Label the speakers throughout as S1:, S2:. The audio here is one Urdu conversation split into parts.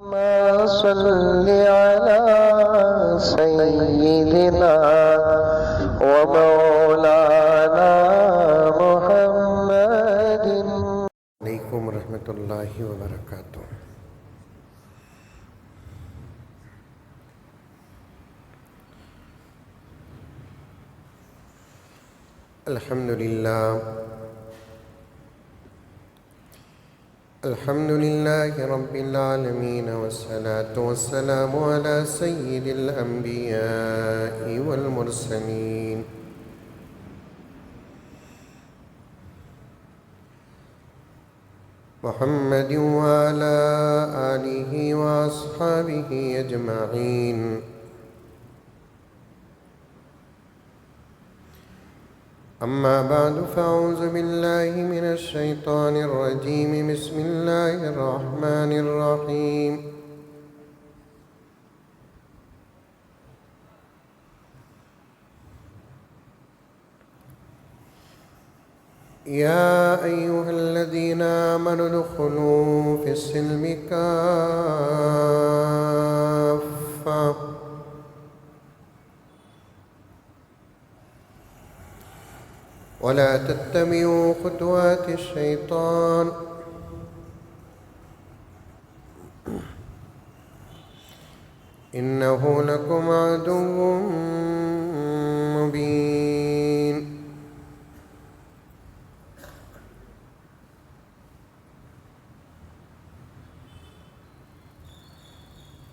S1: اللهم صل على سيدنا ومولانا محمد علیکم ورحمۃ اللہ وبرکاتہ۔ الحمد لله رب العالمين، والصلاة والسلام على سيد الأنبياء والمرسلين محمد وعلى آله وأصحابه أجمعين۔ أما بعد، فأعوذ بالله من الشيطان الرجيم، بسم الله الرحمن الرحيم۔ يا أيها الذين آمنوا ادخلوا في السلم كافة ولا تتبعوا خطوات الشيطان إنه لكم عدو مبين۔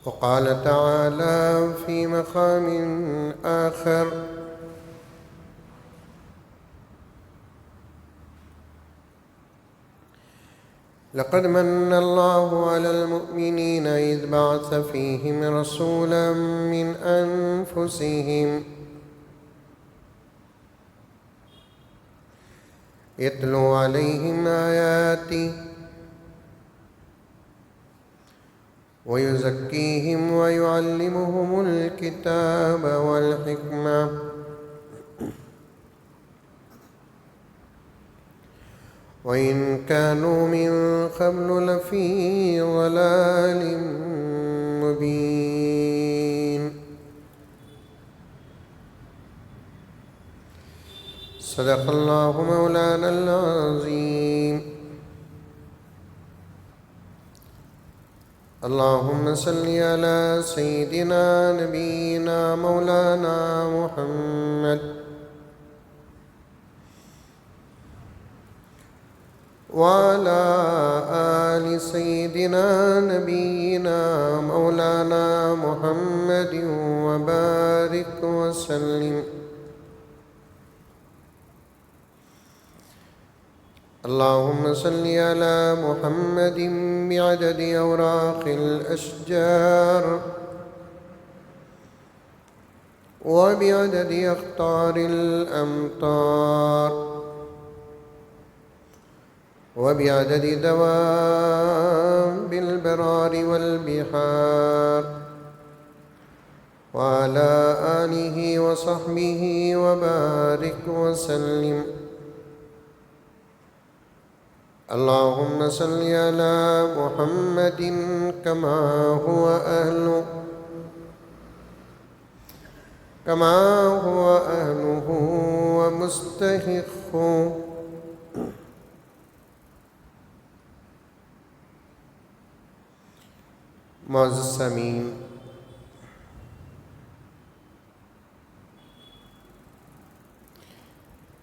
S1: وقال تعالى في مقام آخر: لقد من الله على المؤمنين إذ بعث فيهم رسولا من أنفسهم يتلو عليهم آياته ويزكيهم ويعلمهم الكتاب والحكمة وإن كانوا من قبل لفي ضلال مبين۔ صدق الله مولانا العظيم۔ اللهم صل على سيدنا نبينا مولانا محمد وعلى آل سيدنا نبينا مولانا محمد وبارك وسلم۔ اللهم صل على محمد بعدد أوراق الأشجار وبعدد أقطار الأمطار وبعدد دواب البرار والبحار وعلى آله وصحبه وبارك وسلم۔ اللهم صل على محمد كما هو أهله ومستحقه۔ معزز سامعین،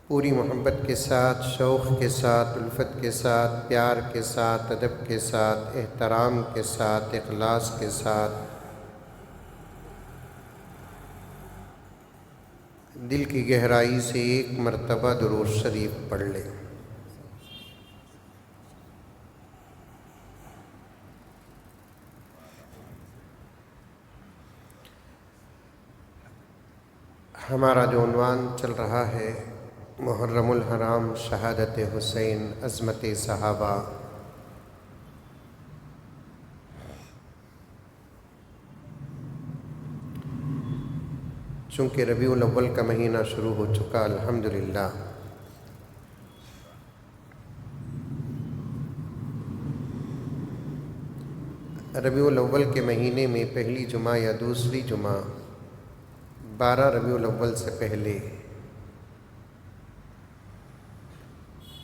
S1: پوری محبت کے ساتھ، شوق کے ساتھ، الفت کے ساتھ، پیار کے ساتھ، ادب کے ساتھ، احترام کے ساتھ، اخلاص کے ساتھ دل کی گہرائی سے ایک مرتبہ درود شریف پڑھ لیں۔ ہمارا جو عنوان چل رہا ہے محرم الحرام، شہادت حسین، عظمت صحابہ، چونکہ ربیع الاول کا مہینہ شروع ہو چکا الحمدللہ، ربیع الاول کے مہینے میں پہلی جمعہ یا دوسری جمعہ 12 ربیع الاول سے پہلے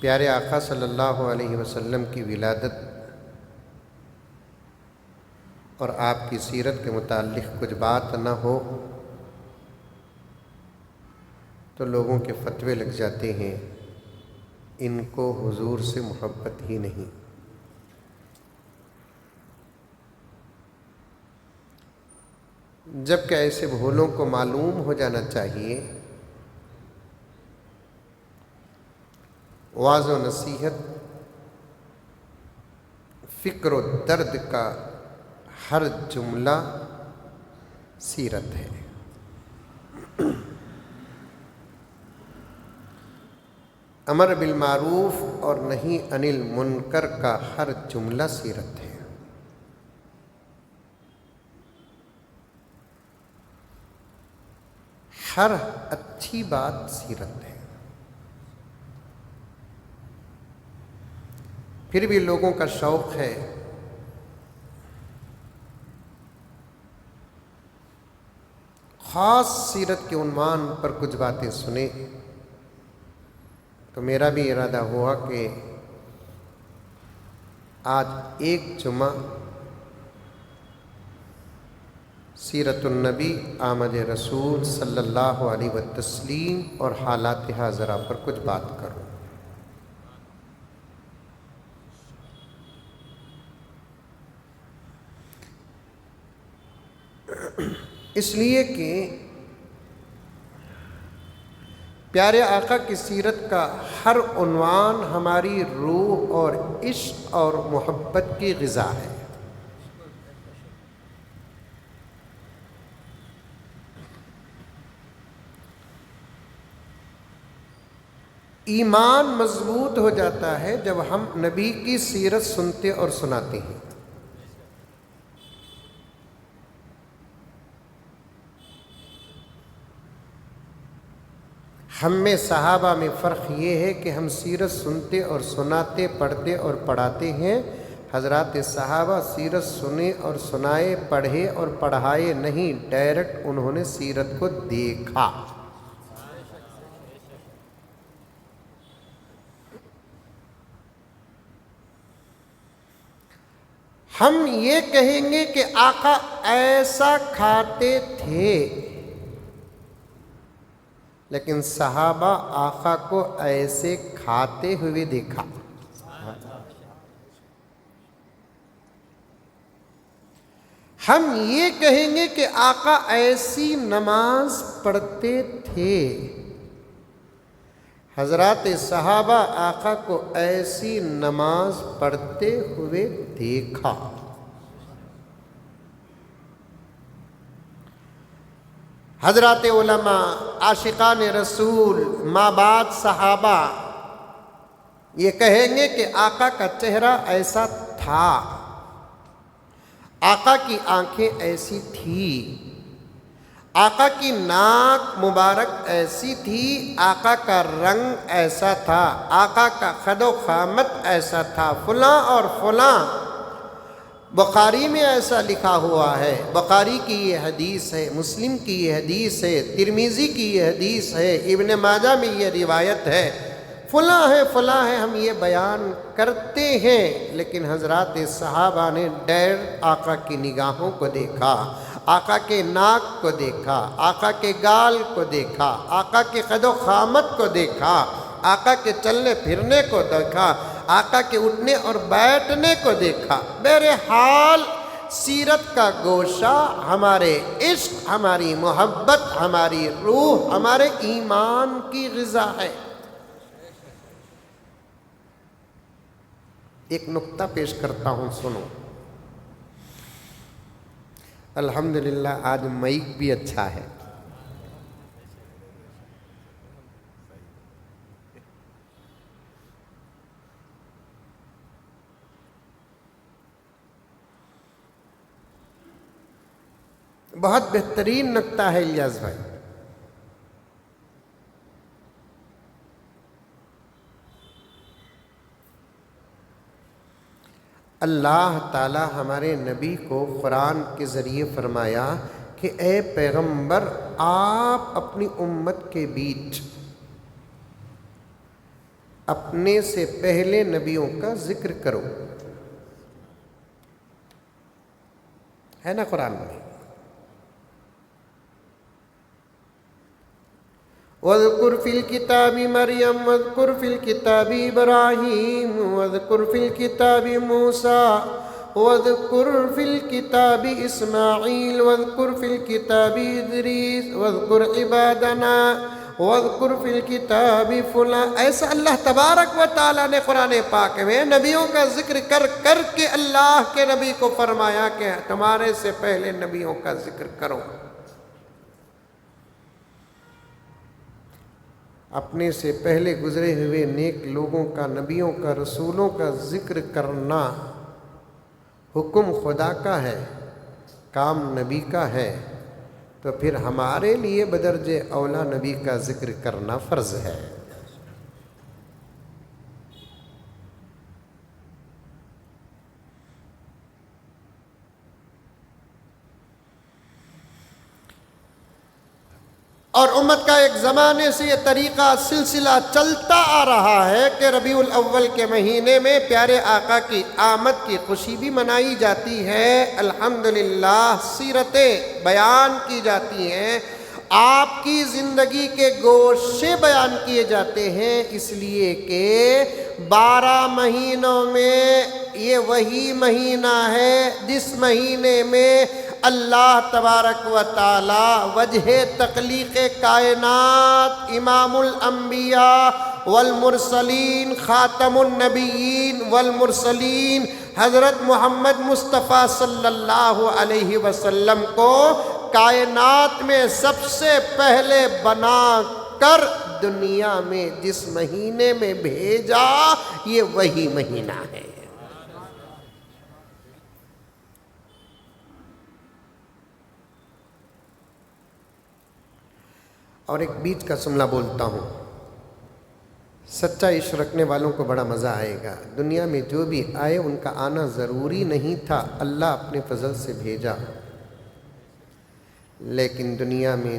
S1: پیارے آقا صلی اللہ علیہ وسلم کی ولادت اور آپ کی سیرت کے متعلق کچھ بات نہ ہو تو لوگوں کے فتوے لگ جاتے ہیں، ان کو حضور سے محبت ہی نہیں۔ جبکہ ایسے بھولوں کو معلوم ہو جانا چاہیے، واعظ و نصیحت، فکر و درد کا ہر جملہ سیرت ہے۔ امر بالمعروف اور نہی عن المنکر کا ہر جملہ سیرت ہے۔ ہر اچھی بات سیرت ہے۔ پھر بھی لوگوں کا شوق ہے خاص سیرت کے عنوان پر کچھ باتیں سنیں، تو میرا بھی ارادہ ہوا کہ آج ایک جمعہ سیرت النبی آمد رسول صلی اللہ علیہ وسلم اور حالات حاضرہ پر کچھ بات کروں۔ اس لیے کہ پیارے آقا کی سیرت کا ہر عنوان ہماری روح اور عشق اور محبت کی غذا ہے۔ ایمان مضبوط ہو جاتا ہے جب ہم نبی کی سیرت سنتے اور سناتے ہیں۔ ہم میں صحابہ میں فرق یہ ہے کہ ہم سیرت سنتے اور سناتے، پڑھتے اور پڑھاتے ہیں۔ حضرات صحابہ سیرت سنے اور سنائے، پڑھے اور پڑھائے نہیں، ڈائریکٹ انہوں نے سیرت کو دیکھا۔ ہم یہ کہیں گے کہ آقا ایسا کھاتے تھے، لیکن صحابہ آقا کو ایسے کھاتے ہوئے دیکھا۔ ہم یہ کہیں گے کہ آقا ایسی نماز پڑھتے تھے، حضرات صحابہ آقا کو ایسی نماز پڑھتے ہوئے دیکھا۔ حضرات علماء، عاشقان رسول، ماں بعد صحابہ یہ کہیں گے کہ آقا کا چہرہ ایسا تھا، آقا کی آنکھیں ایسی تھی، آقا کی ناک مبارک ایسی تھی، آقا کا رنگ ایسا تھا، آقا کا قد و قامت ایسا تھا، فلاں اور فلاں۔ بخاری میں ایسا لکھا ہوا ہے، بخاری کی یہ حدیث ہے، مسلم کی یہ حدیث ہے، ترمذی کی یہ حدیث ہے، ابن ماجہ میں یہ روایت ہے، فلاں ہے فلاں ہے، ہم یہ بیان کرتے ہیں، لیکن حضرات صحابہ نے ڈیر آقا کی نگاہوں کو دیکھا، آقا کے ناک کو دیکھا، آقا کے گال کو دیکھا، آقا کے قد و قامت کو دیکھا، آقا کے چلنے پھرنے کو دیکھا، آقا کے اٹھنے اور بیٹھنے کو دیکھا۔ بہرحال سیرت کا گوشہ ہمارے عشق، ہماری محبت، ہماری روح، ہمارے ایمان کی غذا ہے۔ ایک نکتہ پیش کرتا ہوں، سنو۔ الحمدللہ آج مائک بھی اچھا ہے۔ بہت بہترین نکتہ ہے الیاس بھائی۔ اللہ تعالی ہمارے نبی کو قرآن کے ذریعے فرمایا کہ اے پیغمبر آپ اپنی امت کے بیچ اپنے سے پہلے نبیوں کا ذکر کرو. ہے نا قرآن میں؟ وَاذْكُرْ فِي الْكِتَابِ مَرْيَمَ وَاذْكُرْ فِي الْكِتَابِ إِبْرَاهِيمَ وَاذْكُرْ فِي الْكِتَابِ مُوسَى وَاذْكُرْ فِي الْكِتَابِ إِسْمَاعِيلَ وَاذْكُرْ فِي الْكِتَابِ إِدْرِيسَ وَاذْكُرْ عِبَادَنَا وَاذْكُرْ فِي الْكِتَابِ فُلَانَ. ایسا اللہ تبارک و تعالیٰ نے قرآن پاک میں نبیوں کا ذکر کر کر کے اللہ کے نبی کو فرمایا کہ تمہارے سے پہلے نبیوں کا ذکر کرو. اپنے سے پہلے گزرے ہوئے نیک لوگوں کا، نبیوں کا، رسولوں کا ذکر کرنا حکم خدا کا ہے، کام نبی کا ہے، تو پھر ہمارے لیے بدرجہ اولا نبی کا ذکر کرنا فرض ہے. اور امت کا ایک زمانے سے یہ طریقہ سلسلہ چلتا آ رہا ہے کہ ربیع الاول کے مہینے میں پیارے آقا کی آمد کی خوشی بھی منائی جاتی ہے. الحمدللہ سیرتیں بیان کی جاتی ہیں، آپ کی زندگی کے گوشے بیان کیے جاتے ہیں، اس لیے کہ 12 مہینوں میں یہ وہی مہینہ ہے جس مہینے میں اللہ تبارک و تعالی وجہ تخلیق کائنات، امام الانبیاء والمرسلین، خاتم النبیین والمرسلین حضرت محمد مصطفیٰ صلی اللہ علیہ وسلم کو کائنات میں سب سے پہلے بنا کر دنیا میں جس مہینے میں بھیجا، یہ وہی مہینہ ہے. اور ایک بیچ کا جملہ بولتا ہوں، سچا عشق رکھنے والوں کو بڑا مزہ آئے گا. دنیا میں جو بھی آئے ان کا آنا ضروری نہیں تھا، اللہ اپنے فضل سے بھیجا. لیکن دنیا میں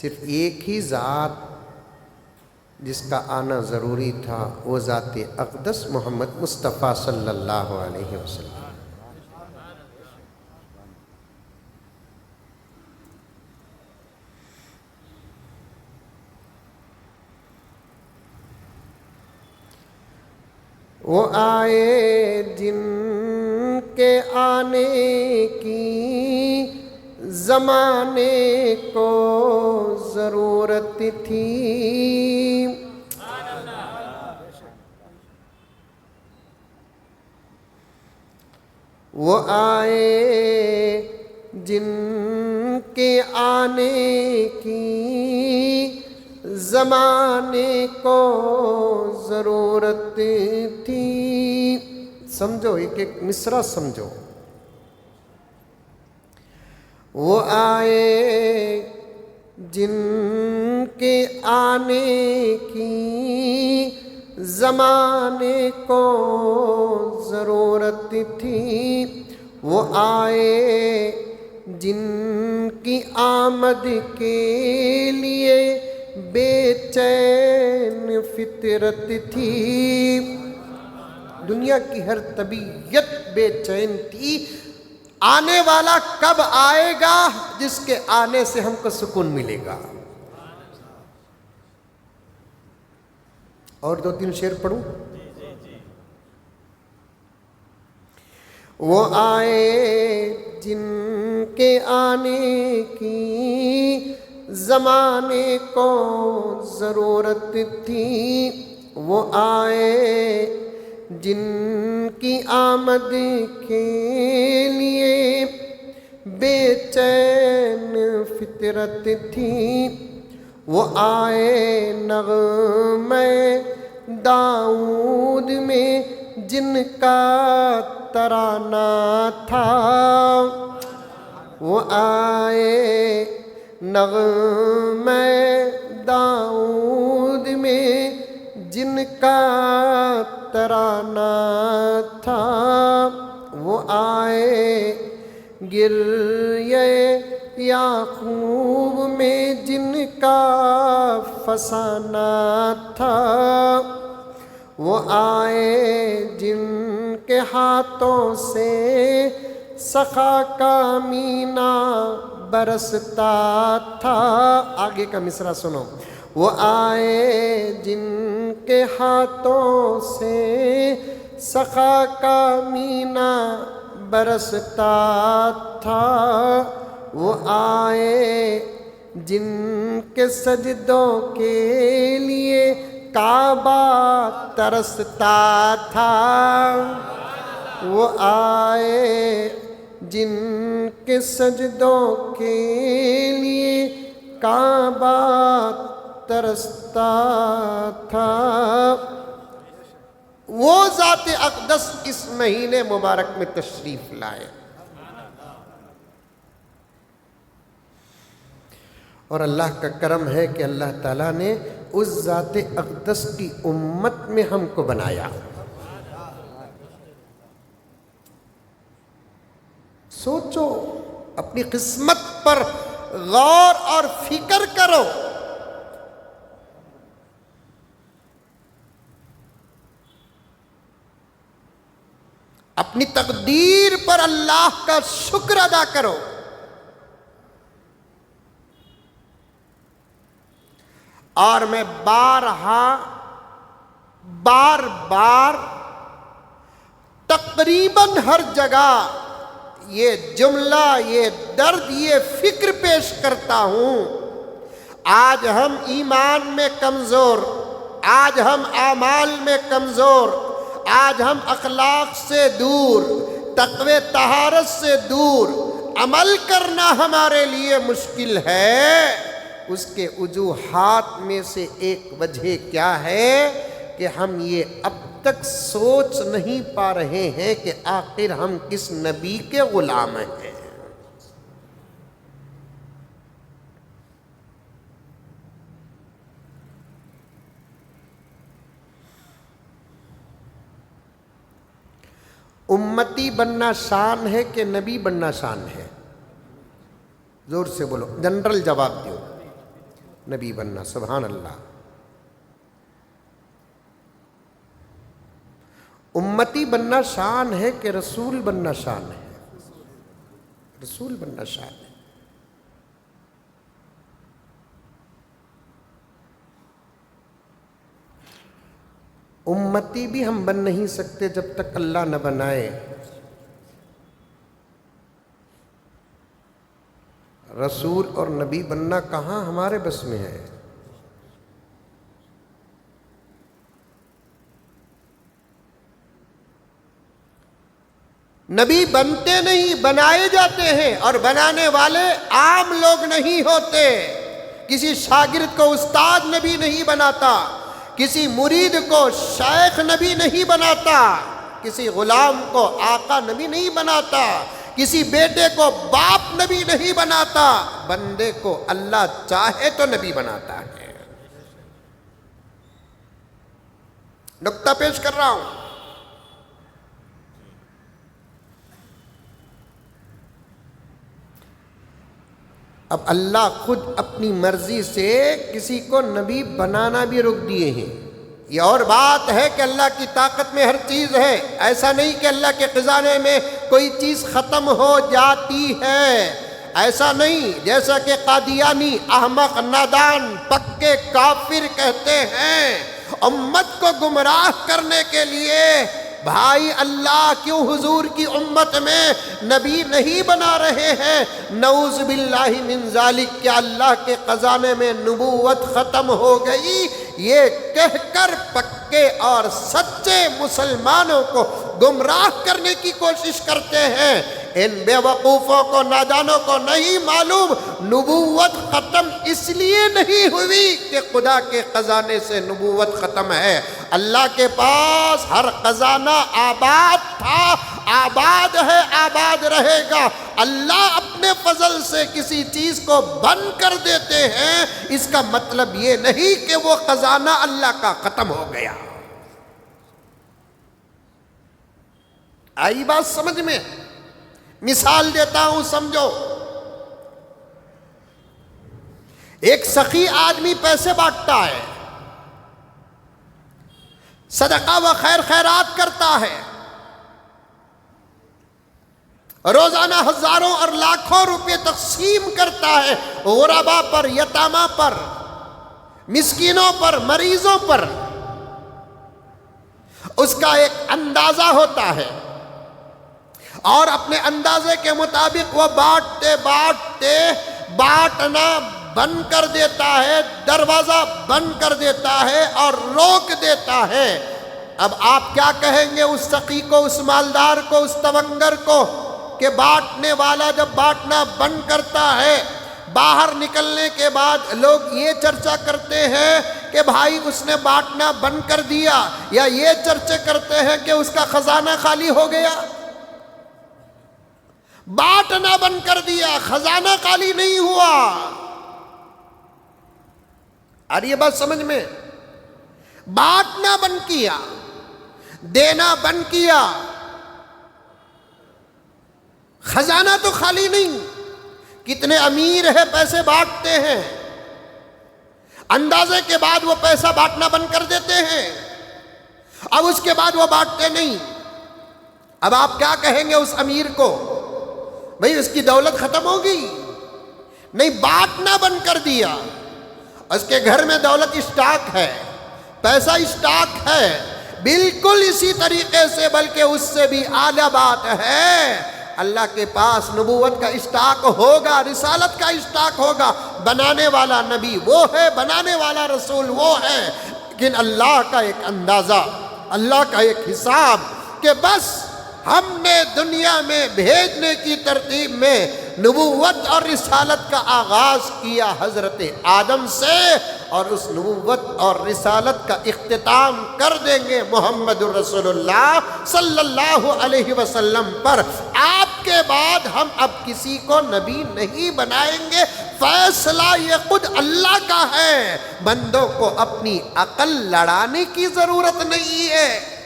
S1: صرف ایک ہی ذات جس کا آنا ضروری تھا، وہ ذات اقدس محمد مصطفیٰ صلی اللہ علیہ وسلم. وہ آئے جن کے آنے کی زمانے کو ضرورت تھی، وہ آئے جن کے آنے کی زمانے کو ضرورت تھی. سمجھو، ایک ایک مصرع سمجھو. وہ آئے جن کے آنے کی زمانے کو ضرورت تھی، وہ آئے جن کی آمد کے لیے بے چین فطرت تھی. دنیا کی ہر طبیعت بے چین تھی، آنے والا کب آئے گا جس کے آنے سے ہم کو سکون ملے گا. اور 2-3 شعر پڑھوں. وہ آئے جن کے آنے کی زمانے کو ضرورت تھی، وہ آئے جن کی آمد کے لیے بے چین فطرت تھی، وہ آئے نغمہ داؤد میں جن کا ترانہ تھا، وہ آئے نغمہ داؤد میں جن کا ترانہ تھا. گریہ یعقوب میں جن کا فسانہ تھا، وہ آئے جن کے ہاتھوں سے سخا کا مینہ برستا تھا۔ آگے کا مصرع سنو، وہ آئے جن کے ہاتھوں سے سخا کا مینہ برستا تھا، وہ آئے جن کے سجدوں کے لیے کعبہ ترستا تھا، وہ آئے جن کے سجدوں کے لیے کعبہ ترستا تھا۔ وہ ذات اقدس اس مہینے مبارک میں تشریف لائے، اور اللہ کا کرم ہے کہ اللہ تعالیٰ نے اس ذات اقدس کی امت میں ہم کو بنایا۔ سوچو، اپنی قسمت پر غور اور فکر کرو۔ اپنی تقدیر پر اللہ کا شکر ادا کرو۔ اور میں بار بار تقریباً ہر جگہ یہ جملہ، یہ درد، یہ فکر پیش کرتا ہوں۔ آج ہم ایمان میں کمزور، آج ہم اعمال میں کمزور، آج ہم اخلاق سے دور، تقوی طہارت سے دور، عمل کرنا ہمارے لیے مشکل ہے۔ اس کے وجوہات میں سے ایک وجہ کیا ہے کہ ہم یہ اب تک سوچ نہیں پا رہے ہیں کہ آخر ہم کس نبی کے غلام ہیں۔ امتی بننا شان ہے کہ نبی بننا شان ہے؟ زور سے بولو، جنرل جواب دیو۔ نبی بننا، سبحان اللہ۔ امتی بننا شان ہے کہ رسول بننا شان ہے؟ رسول بننا شان ہے۔ امتی بھی ہم بن نہیں سکتے جب تک اللہ نہ بنائے۔ رسول اور نبی بننا کہاں ہمارے بس میں ہے؟ نبی بنتے نہیں، بنائے جاتے ہیں، اور بنانے والے عام لوگ نہیں ہوتے۔ کسی شاگرد کو استاد نبی نہیں بناتا، کسی مرید کو شیخ نبی نہیں بناتا، کسی غلام کو آقا نبی نہیں بناتا، کسی بیٹے کو باپ نبی نہیں بناتا۔ بندے کو اللہ چاہے تو نبی بناتا ہے۔ نقطہ پیش کر رہا ہوں۔ اب اللہ خود اپنی مرضی سے کسی کو نبی بنانا بھی روک دیے ہیں۔ یہ اور بات ہے کہ اللہ کی طاقت میں ہر چیز ہے، ایسا نہیں کہ اللہ کے خزانے میں کوئی چیز ختم ہو جاتی ہے، ایسا نہیں۔ جیسا کہ قادیانی احمق، نادان، پکے کافر کہتے ہیں، امت کو گمراہ کرنے کے لیے بھائی اللہ کیوں حضور کی امت میں نبی نہیں بنا رہے ہیں؟ نعوذ باللہ من ذالک، کیا اللہ کے خزانے میں نبوت ختم ہو گئی؟ یہ کہہ کر پکے اور سچے مسلمانوں کو گمراہ کرنے کی کوشش کرتے ہیں۔ ان بے وقوفوں کو، نادانوں کو نہیں معلوم نبوت ختم اس لیے نہیں ہوئی کہ خدا کے خزانے سے نبوت ختم ہے۔ اللہ کے پاس ہر خزانہ آباد تھا، آباد ہے، آباد رہے گا۔ اللہ اپنے فضل سے کسی چیز کو بند کر دیتے ہیں، اس کا مطلب یہ نہیں کہ وہ خزانہ اللہ کا ختم ہو گیا۔ آئی بات سمجھ میں؟ مثال دیتا ہوں سمجھو. ایک سخی آدمی پیسے بانٹتا ہے، صدقہ و خیر خیرات کرتا ہے، روزانہ ہزاروں اور لاکھوں روپے تقسیم کرتا ہے غربا پر، یتامہ پر، مسکینوں پر، مریضوں پر. اس کا ایک اندازہ ہوتا ہے اور اپنے اندازے کے مطابق وہ بانٹتے بانٹتے بانٹنا بند کر دیتا ہے، دروازہ بند کر دیتا ہے اور روک دیتا ہے. اب آپ کیا کہیں گے اس سخی کو، اس مالدار کو، اس تونگر کو کہ بانٹنے والا جب بانٹنا بند کرتا ہے، باہر نکلنے کے بعد لوگ یہ چرچا کرتے ہیں کہ بھائی اس نے بانٹنا بند کر دیا، یا یہ چرچے کرتے ہیں کہ اس کا خزانہ خالی ہو گیا. بانٹنا بند کر دیا، خزانہ خالی نہیں ہوا. اور یہ بات سمجھ میں، بانٹنا بند کیا، دینا بند کیا، خزانہ تو خالی نہیں. کتنے امیر ہیں پیسے بانٹتے ہیں، اندازے کے بعد وہ پیسہ بانٹنا بند کر دیتے ہیں، اب اس کے بعد وہ بانٹتے نہیں. اب آپ کیا کہیں گے اس امیر کو؟ بھئی اس کی دولت ختم ہوگی؟ نہیں، بانٹنا بند کر دیا. اس کے گھر میں دولت اسٹاک ہے، پیسہ اسٹاک ہے. بالکل اسی طریقے سے، بلکہ اس سے بھی اعلیٰ بات ہے، اللہ کے پاس نبوت کا اسٹاک ہوگا، رسالت کا اسٹاک ہوگا. بنانے والا نبی وہ ہے، بنانے والا رسول وہ ہے، لیکن اللہ کا ایک اندازہ، اللہ کا ایک حساب کہ بس ہم نے دنیا میں بھیجنے کی ترتیب میں نبوت اور رسالت کا آغاز کیا حضرت آدم سے، اور اس نبوت اور رسالت کا اختتام کر دیں گے محمد الرسول اللہ صلی اللہ علیہ وسلم پر. آپ کے بعد ہم اب کسی کو نبی نہیں بنائیں گے. فیصلہ یہ خود اللہ کا ہے، بندوں کو اپنی عقل لڑانے کی ضرورت نہیں ہے.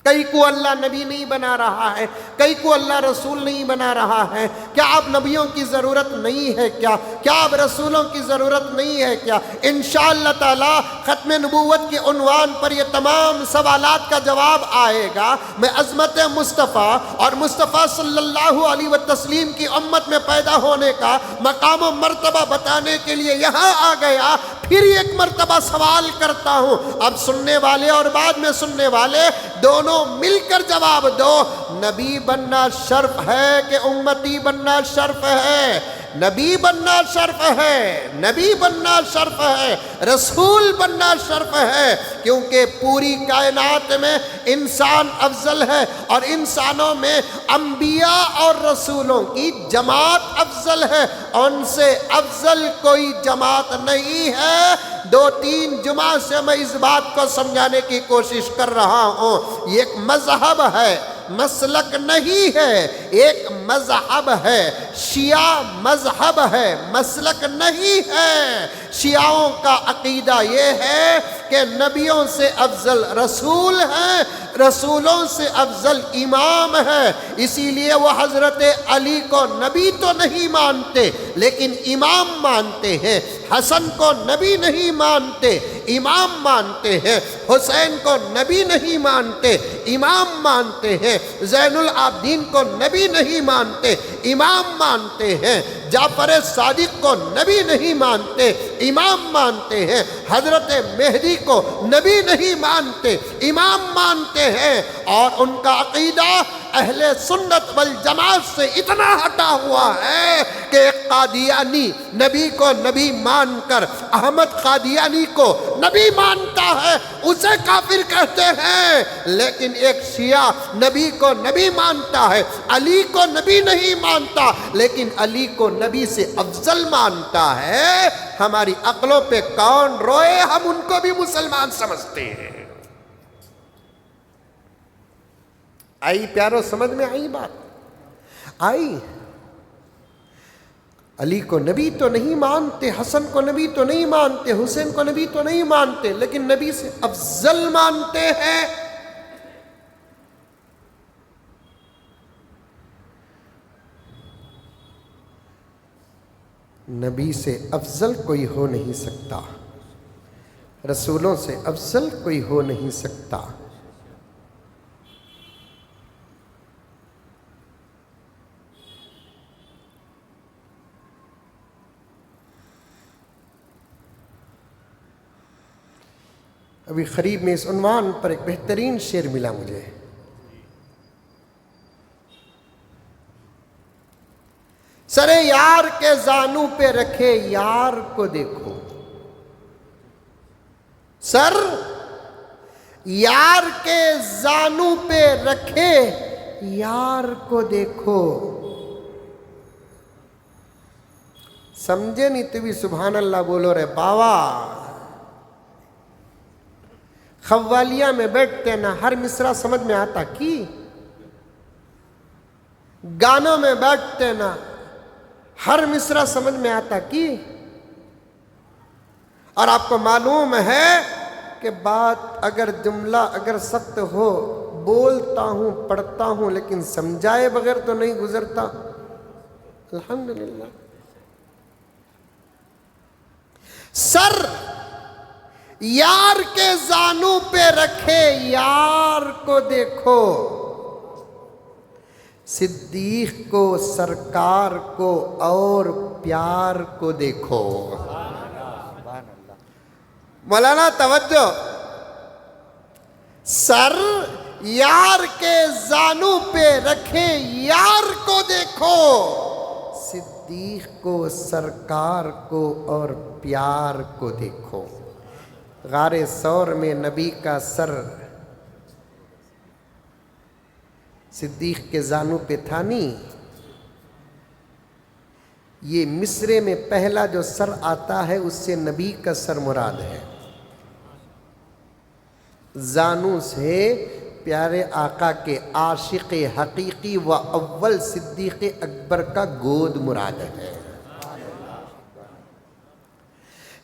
S1: کئی کو اللہ نبی نہیں بنا رہا ہے، کئی کو اللہ رسول نہیں بنا رہا ہے. کیا اب نبیوں کی ضرورت نہیں ہے کیا؟ کیا اب رسولوں کی ضرورت نہیں ہے کیا؟ انشاءاللہ تعالی ختم نبوت کے عنوان پر یہ تمام سوالات کا جواب آئے گا. میں عظمت مصطفیٰ اور مصطفیٰ صلی اللہ علیہ وسلم کی امت میں پیدا ہونے کا مقام و مرتبہ بتانے کے لیے یہاں آ گیا. پھر ایک مرتبہ سوال کرتا ہوں، اب سننے والے اور بعد میں سننے والے دونوں مل کر جواب دو. نبی بننا شرف ہے کہ امتی بننا شرف ہے؟ نبی بننا شرف ہے، نبی بننا شرف ہے، رسول بننا شرف ہے. کیونکہ پوری کائنات میں انسان افضل ہے، اور انسانوں میں انبیاء اور رسولوں کی جماعت افضل ہے. ان سے افضل کوئی جماعت نہیں ہے. 2-3 جمعہ سے میں اس بات کو سمجھانے کی کوشش کر رہا ہوں. یہ ایک مذہب ہے، مسلک نہیں ہے. ایک مذہب ہے، شیعہ مذہب ہے، مسلک نہیں ہے. شیعوں کا عقیدہ یہ ہے کہ نبیوں سے افضل رسول ہیں، رسولوں سے افضل امام ہے. اسی لیے وہ حضرت علی کو نبی تو نہیں مانتے لیکن امام مانتے ہیں. حسن کو نبی نہیں مانتے، امام مانتے ہیں. حسین کو نبی نہیں مانتے، امام مانتے ہیں. زین العابدین کو نبی نہیں مانتے، امام مانتے ہیں. جعفر صادق کو نبی نہیں مانتے، امام مانتے ہیں. حضرت مہدی کو نبی نہیں مانتے، امام مانتے ہیں. اور ان کا عقیدہ اہل سنت والجماعت سے اتنا ہٹا ہوا ہے کہ ایک قادیانی نبی کو نبی مان کر احمد قادیانی کو نبی مانتا ہے، اسے کافر کہتے ہیں. لیکن ایک شیعہ نبی کو نبی مانتا ہے، علی کو نبی نہیں مانتا لیکن علی کو نبی سے افضل مانتا ہے. ہماری عقلوں پہ کون روئے، ہم ان کو بھی مسلمان سمجھتے ہیں. آئی پیارو، سمجھ میں آئی بات؟ آئی. علی کو نبی تو نہیں مانتے، حسن کو نبی تو نہیں مانتے، حسین کو نبی تو نہیں مانتے، لیکن نبی سے افضل مانتے ہیں. نبی سے افضل کوئی ہو نہیں سکتا، رسولوں سے افضل کوئی ہو نہیں سکتا۔ ابھی قریب میں اس عنوان پر ایک بہترین شعر ملا مجھے، سر یار کے زانوں پہ رکھے یار کو دیکھو، سر یار کے زانوں پہ رکھے یار کو دیکھو۔ سمجھے نہیں تو بھی سبحان اللہ بولو رے باوا۔ قوالیہ میں بیٹھتے نا ہر مصرع سمجھ میں آتا کی، گانوں میں بیٹھتے نا ہر مصرع سمجھ میں آتا کی، اور آپ کو معلوم ہے کہ بات اگر جملہ اگر سخت ہو بولتا ہوں پڑھتا ہوں لیکن سمجھائے بغیر تو نہیں گزرتا۔ الحمدللہ۔ سر یار کے زانوں پہ رکھے یار کو دیکھو، صدیق کو سرکار کو اور پیار کو دیکھو۔ مولانا توجہ، سر یار کے زانوں پہ رکھے یار کو دیکھو، صدیق کو سرکار کو اور پیار کو دیکھو۔ غار ثور میں نبی کا سر صدیق کے زانوں پہ تھا نہیں، یہ مصرے میں پہلا جو سر آتا ہے اس سے نبی کا سر مراد ہے۔ زانوں سے پیارے آقا کے عاشق حقیقی و اول صدیق اکبر کا گود مراد ہے۔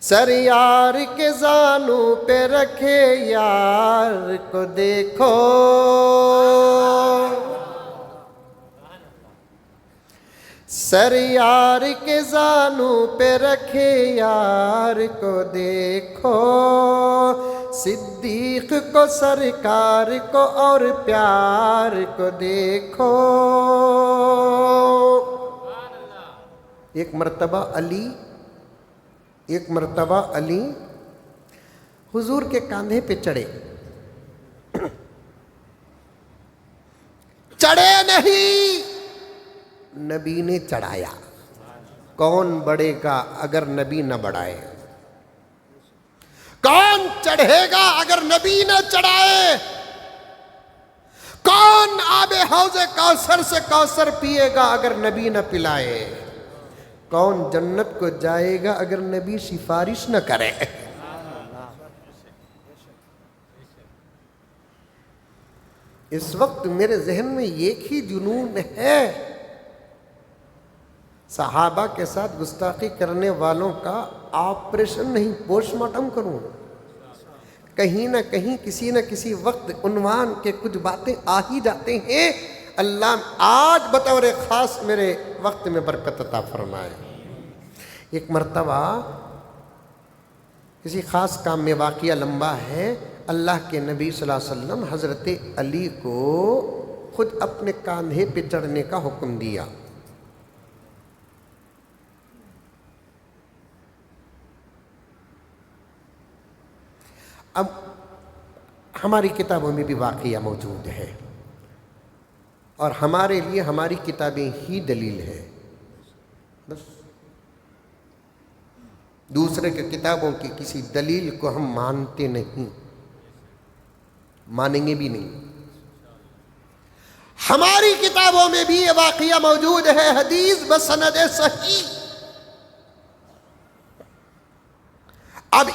S1: سر یار کے زانوں پہ رکھے یار کو دیکھو، سر یار کے زانوں پہ رکھے یار کو دیکھو، صدیق کو سرکار کو اور پیار کو دیکھو۔ ایک مرتبہ علی حضور کے کاندھے پہ چڑھے نہیں، نبی نے چڑھایا۔ کون بڑھے گا اگر نبی نہ بڑھائے؟ کون چڑھے گا اگر نبی نہ چڑھائے؟ کون آب حوض کوثر سے کوثر پیے گا اگر نبی نہ پلائے؟ کون جنت کو جائے گا اگر نبی سفارش نہ کرے؟ اس وقت میرے ذہن میں ایک ہی جنون ہے، صحابہ کے ساتھ گستاخی کرنے والوں کا آپریشن نہیں پوسٹ مارٹم کروں۔ کہیں نہ کہیں کسی نہ کسی وقت عنوان کے کچھ باتیں آ ہی جاتے ہیں۔ اللہ آج بطور خاص میرے وقت میں برکت عطا فرمائے۔ ایک مرتبہ کسی خاص کام میں واقعہ لمبا ہے، اللہ کے نبی صلی اللہ علیہ وسلم حضرت علی کو خود اپنے کاندھے پہ چڑھنے کا حکم دیا۔ اب ہماری کتابوں میں بھی واقعہ موجود ہے اور ہمارے لیے ہماری کتابیں ہی دلیل ہے، بس دوسرے کے کتابوں کی کسی دلیل کو ہم مانتے نہیں، مانیں گے بھی نہیں۔ ہماری کتابوں میں بھی یہ واقعہ موجود ہے، حدیث بسند صحیح۔ اب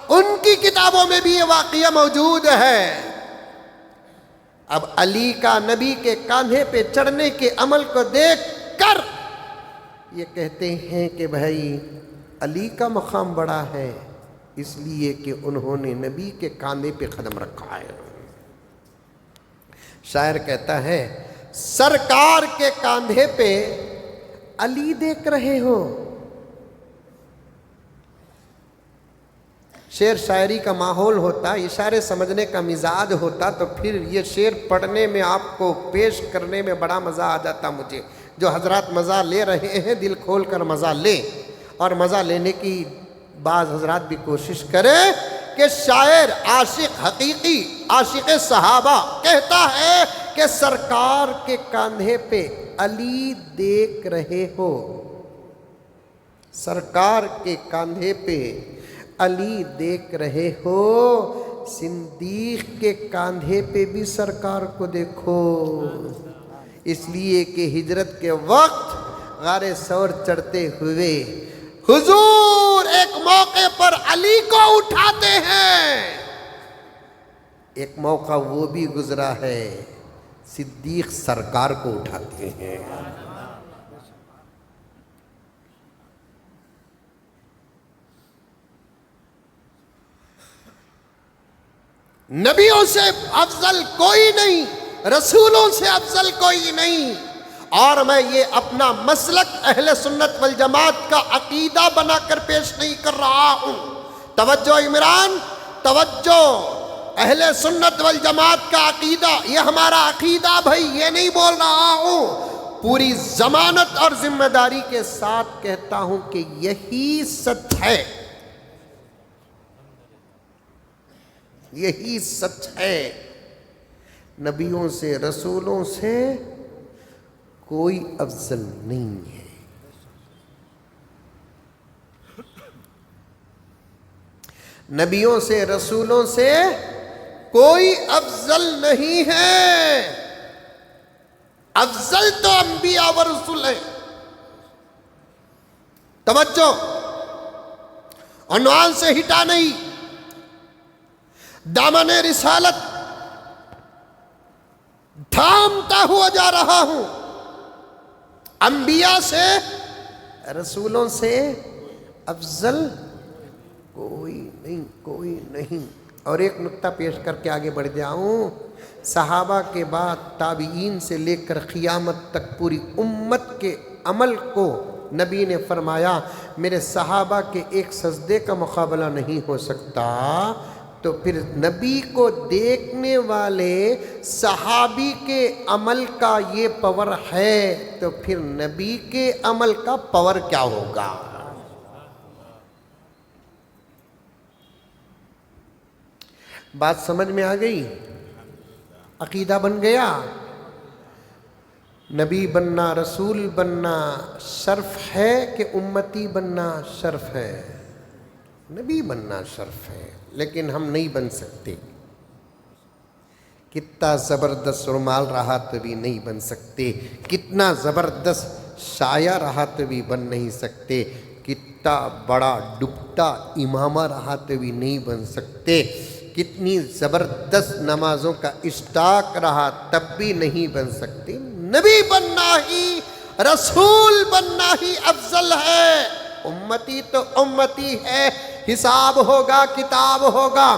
S1: ان کی کتابوں میں بھی یہ واقعہ موجود ہے۔ اب علی کا نبی کے کاندھے پہ چڑھنے کے عمل کو دیکھ کر یہ کہتے ہیں کہ بھائی علی کا مقام بڑا ہے، اس لیے کہ انہوں نے نبی کے کاندھے پہ قدم رکھا ہے۔ شاعر کہتا ہے سرکار کے کاندھے پہ علی دیکھ رہے ہو، شعر شاعری کا ماحول ہوتا، اشارے سمجھنے کا مزاج ہوتا، تو پھر یہ شعر پڑھنے میں آپ کو پیش کرنے میں بڑا مزہ آ جاتا مجھے۔ جو حضرات مزہ لے رہے ہیں دل کھول کر مزہ لیں، اور مزہ لینے کی بعض حضرات بھی کوشش کریں کہ شاعر عاشق حقیقی عاشق صحابہ کہتا ہے کہ سرکار کے کاندھے پہ علی دیکھ رہے ہو، سرکار کے کاندھے پہ علی دیکھ رہے ہو، صدیق کے کاندھے پہ بھی سرکار کو دیکھو، اس لیے کہ ہجرت کے وقت غار ثور چڑھتے ہوئے حضور ایک موقع پر علی کو اٹھاتے ہیں، ایک موقع وہ بھی گزرا ہے صدیق سرکار کو اٹھاتے ہیں۔ نبیوں سے افضل کوئی نہیں، رسولوں سے افضل کوئی نہیں، اور میں یہ اپنا مسلک اہل سنت والجماعت کا عقیدہ بنا کر پیش نہیں کر رہا ہوں۔ توجہ عمران، توجہ، اہل سنت والجماعت کا عقیدہ یہ ہمارا عقیدہ بھائی، یہ نہیں بول رہا ہوں، پوری ضمانت اور ذمہ داری کے ساتھ کہتا ہوں کہ یہی سچ ہے، یہی سچ ہے۔ نبیوں سے رسولوں سے کوئی افضل نہیں ہے۔ نبیوں سے رسولوں سے کوئی افضل نہیں ہے، افضل تو انبیاء و رسول ہیں۔ توجہ، عنوان سے ہٹا نہیں، دامن رسالت تھامتا ہوا جا رہا ہوں، انبیاء سے رسولوں سے افضل کوئی نہیں، کوئی نہیں۔ اور ایک نقطہ پیش کر کے آگے بڑھ جاؤں، صحابہ کے بعد تابعین سے لے کر قیامت تک پوری امت کے عمل کو نبی نے فرمایا میرے صحابہ کے ایک سجدے کا مقابلہ نہیں ہو سکتا، تو پھر نبی کو دیکھنے والے صحابی کے عمل کا یہ پاور ہے، تو پھر نبی کے عمل کا پاور کیا ہوگا؟ بات سمجھ میں آ گئی؟ عقیدہ بن گیا؟ نبی بننا، رسول بننا شرف ہے کہ امتی بننا شرف ہے؟ نبی بننا شرف ہے، لیکن ہم نہیں بن سکتے۔ کتنا زبردست رومال رہا تو بھی نہیں بن سکتے، کتنا زبردست سایہ رہا تو بھی بن نہیں سکتے، کتنا بڑا ڈبٹا امامہ رہا تو بھی نہیں بن سکتے، کتنی زبردست نمازوں کا اسٹاک رہا تب بھی نہیں بن سکتے۔ نبی بننا ہی، رسول بننا ہی افضل ہے۔ امتی تو امتی ہے، حساب ہوگا، کتاب ہوگا۔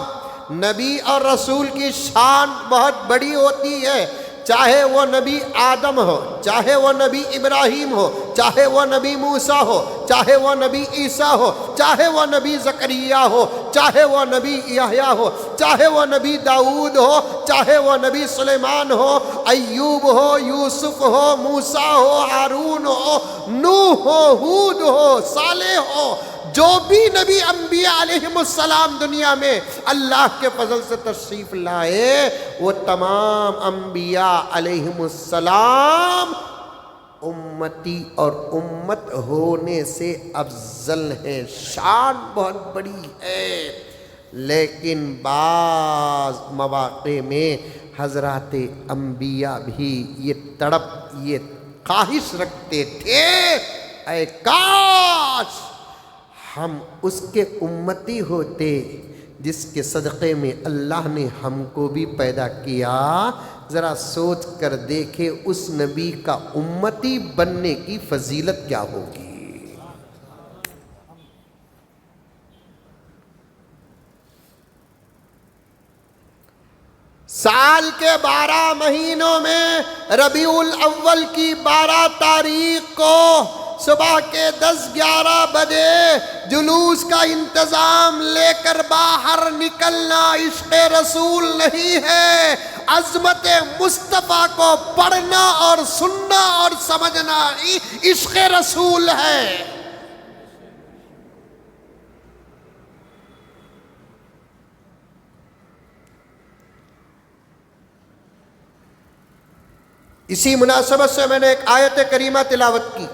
S1: نبی اور رسول کی شان بہت بڑی ہوتی ہے، چاہے وہ نبی آدم ہو، چاہے وہ نبی ابراہیم ہو، چاہے وہ نبی موسیٰ ہو، چاہے وہ نبی عیسیٰ ہو، چاہے وہ نبی زکریا ہو، چاہے وہ نبی یحییٰ ہو، چاہے وہ نبی داؤد ہو، چاہے وہ نبی سلیمان ہو، ایوب ہو، یوسف ہو، موسیٰ ہو، ہارون ہو، نوح ہو، ہود ہو، صالح ہو، جو بھی نبی انبیاء علیہم السلام دنیا میں اللہ کے فضل سے تشریف لائے، وہ تمام انبیاء علیہم السلام امتی اور امت ہونے سے افضل ہیں، شان بہت بڑی ہے۔ لیکن بعض مواقع میں حضرات انبیاء بھی یہ تڑپ، یہ خواہش رکھتے تھے، اے کاش ہم اس کے امتی ہوتے جس کے صدقے میں اللہ نے ہم کو بھی پیدا کیا۔ ذرا سوچ کر دیکھیں اس نبی کا امتی بننے کی فضیلت کیا ہوگی۔ سال کے 12 مہینوں میں ربیع الاول کی 12 تاریخ کو صبح کے 10-11 بجے جلوس کا انتظام لے کر باہر نکلنا عشق رسول نہیں ہے، عظمت مصطفیٰ کو پڑھنا اور سننا اور سمجھنا ہی عشق رسول ہے۔ اسی مناسبت سے میں نے ایک آیت کریمہ تلاوت کی،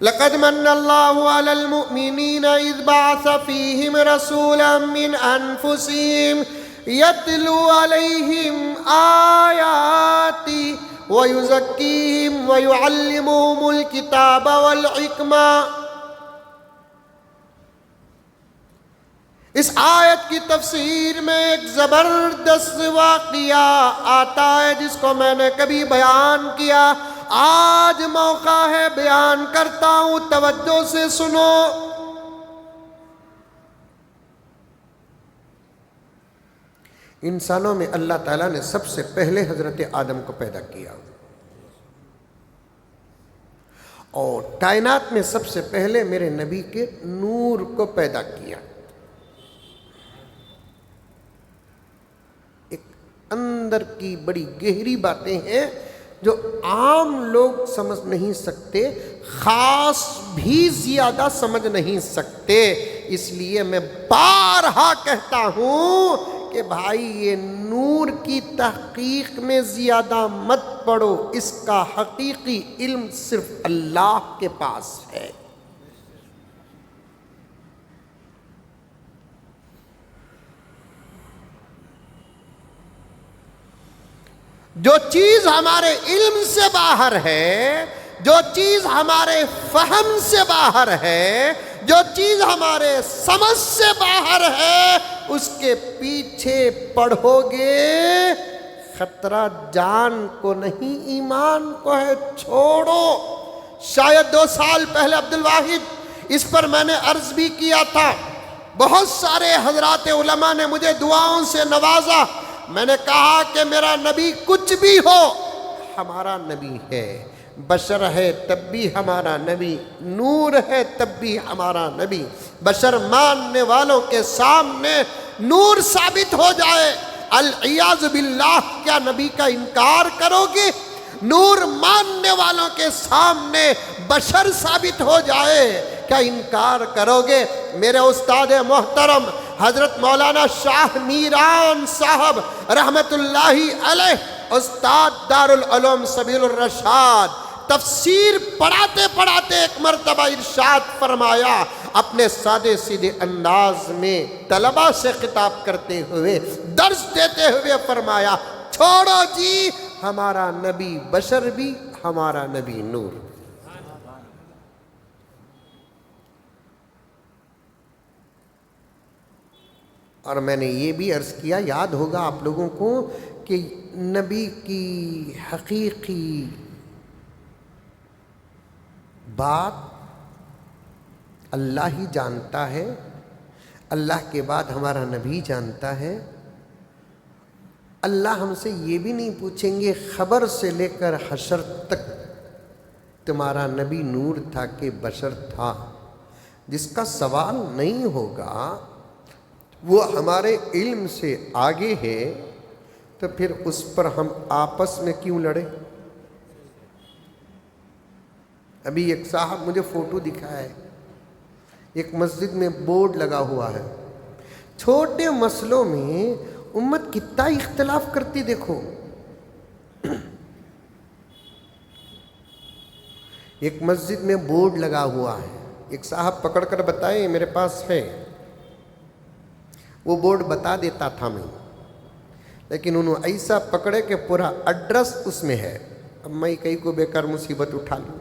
S1: لقد من اللہ علی المؤمنین اذ بعث فیہم رسولا من انفسہم یتلو علیہم آیاتی ویزکیہم ویعلمہم الکتاب والحکمہ۔ اس آیت کی تفسیر میں ایک زبردست واقعہ آتا ہے جس کو میں نے کبھی بیان کیا، آج موقع ہے بیان کرتا ہوں، توجہ سے سنو۔ انسانوں میں اللہ تعالیٰ نے سب سے پہلے حضرت آدم کو پیدا کیا، اور کائنات میں سب سے پہلے میرے نبی کے نور کو پیدا کیا۔ اندر کی بڑی گہری باتیں ہیں جو عام لوگ سمجھ نہیں سکتے، خاص بھی زیادہ سمجھ نہیں سکتے، اس لیے میں بارہا کہتا ہوں کہ بھائی یہ نور کی تحقیق میں زیادہ مت پڑھو، اس کا حقیقی علم صرف اللہ کے پاس ہے۔ جو چیز ہمارے علم سے باہر ہے، جو چیز ہمارے فہم سے باہر ہے، جو چیز ہمارے سمجھ سے باہر ہے، اس کے پیچھے پڑھو گے خطرہ جان کو نہیں ایمان کو ہے، چھوڑو۔ شاید 2 سال پہلے عبدالواحد اس پر میں نے عرض بھی کیا تھا، بہت سارے حضرات علماء نے مجھے دعاؤں سے نوازا۔ میں نے کہا کہ میرا نبی کچھ بھی ہو ہمارا نبی ہے، بشر ہے تب بھی ہمارا نبی، نور ہے تب بھی ہمارا نبی۔ بشر ماننے والوں کے سامنے نور ثابت ہو جائے، العیاذ باللہ کیا نبی کا انکار کرو گے؟ نور ماننے والوں کے سامنے بشر ثابت ہو جائے، کیا انکار کرو گے؟ میرے استاد محترم حضرت مولانا شاہ میران صاحب رحمت اللہ علیہ، استاد دارالعلوم سبیل الرشاد، تفسیر پڑھاتے پڑھاتے ایک مرتبہ ارشاد فرمایا، اپنے سادے سیدھے انداز میں طلبہ سے خطاب کرتے ہوئے، درس دیتے ہوئے فرمایا، چھوڑو جی، ہمارا نبی بشر بھی، ہمارا نبی نور۔ اور میں نے یہ بھی عرض کیا، یاد ہوگا آپ لوگوں کو، کہ نبی کی حقیقی بات اللہ ہی جانتا ہے، اللہ کے بعد ہمارا نبی جانتا ہے۔ اللہ ہم سے یہ بھی نہیں پوچھیں گے خبر سے لے کر حشر تک تمہارا نبی نور تھا کہ بشر تھا، جس کا سوال نہیں ہوگا وہ ہمارے علم سے آگے ہے، تو پھر اس پر ہم آپس میں کیوں لڑے؟ ابھی ایک صاحب مجھے فوٹو دکھایا ہے، ایک مسجد میں بورڈ لگا ہوا ہے، چھوٹے مسئلوں میں امت کتنا اختلاف کرتی دیکھو۔ ایک مسجد میں بورڈ لگا ہوا ہے، ایک صاحب پکڑ کر بتائے میرے پاس ہے، وہ بورڈ بتا دیتا تھا میں، لیکن انہوں ایسا پکڑے کہ پورا ایڈریس اس میں ہے۔ اب میں کئی کو بے کار مصیبت اٹھا لوں۔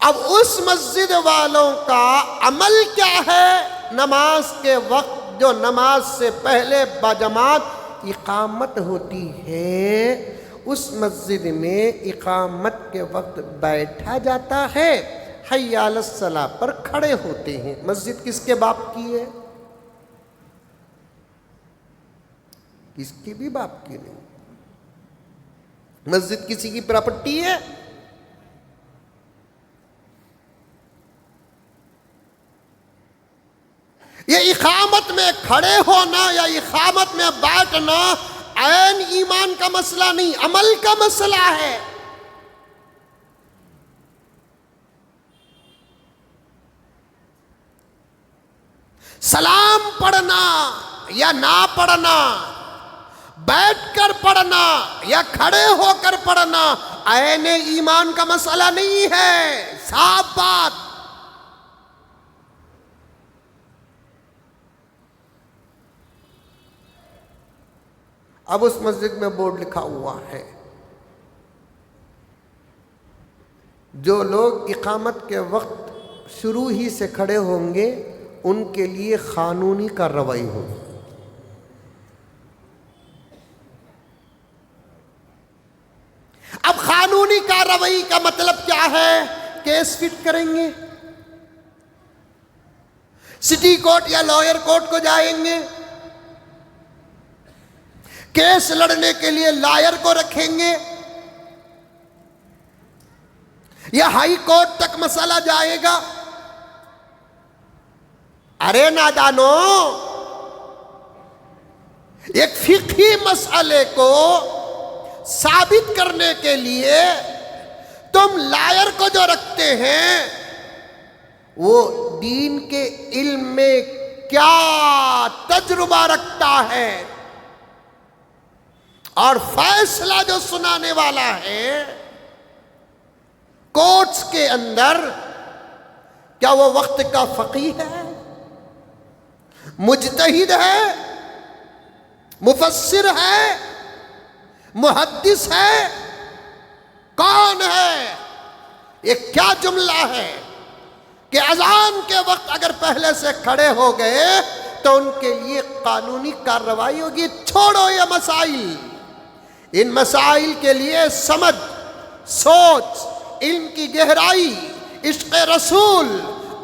S1: اب اس مسجد والوں کا عمل کیا ہے؟ نماز کے وقت جو نماز سے پہلے باجماعت اقامت ہوتی ہے، اس مسجد میں اقامت کے وقت بیٹھا جاتا ہے، حی علی الصلاۃ پر کھڑے ہوتے ہیں۔ مسجد کس کے باپ کی ہے؟ کس کی بھی باپ کی نہیں. مسجد کسی کی پراپرٹی ہے؟ یہ اقامت میں کھڑے ہونا یا اقامت میں بیٹھنا عین ایمان کا مسئلہ نہیں، عمل کا مسئلہ ہے. سلام پڑھنا یا نہ پڑھنا، بیٹھ کر پڑھنا یا کھڑے ہو کر پڑھنا عین ایمان کا مسئلہ نہیں ہے. صاف بات. اب اس مسجد میں بورڈ لکھا ہوا ہے، جو لوگ اقامت کے وقت شروع ہی سے کھڑے ہوں گے ان کے لیے قانونی کارروائی ہوگی. اب قانونی کارروائی کا مطلب کیا ہے؟ کیس فٹ کریں گے، سٹی کورٹ یا لائر کورٹ کو جائیں گے، کیس لڑنے کے لیے لائر کو رکھیں گے، یا ہائی کورٹ تک مسئلہ جائے گا. ارے نادانو، ایک فقہی مسئلے کو ثابت کرنے کے لیے تم لائر کو جو رکھتے ہیں وہ دین کے علم میں کیا تجربہ رکھتا ہے، اور فیصلہ جو سنانے والا ہے کورٹس کے اندر، کیا وہ وقت کا فقیہ ہے، مجتہد ہے، مفسر ہے، محدث ہے، کون ہے؟ یہ کیا جملہ ہے کہ اذان کے وقت اگر پہلے سے کھڑے ہو گئے تو ان کے لیے قانونی کارروائی ہوگی. چھوڑو یہ مسائل، ان مسائل کے لیے سمجھ، سوچ، علم کی گہرائی، عشق رسول.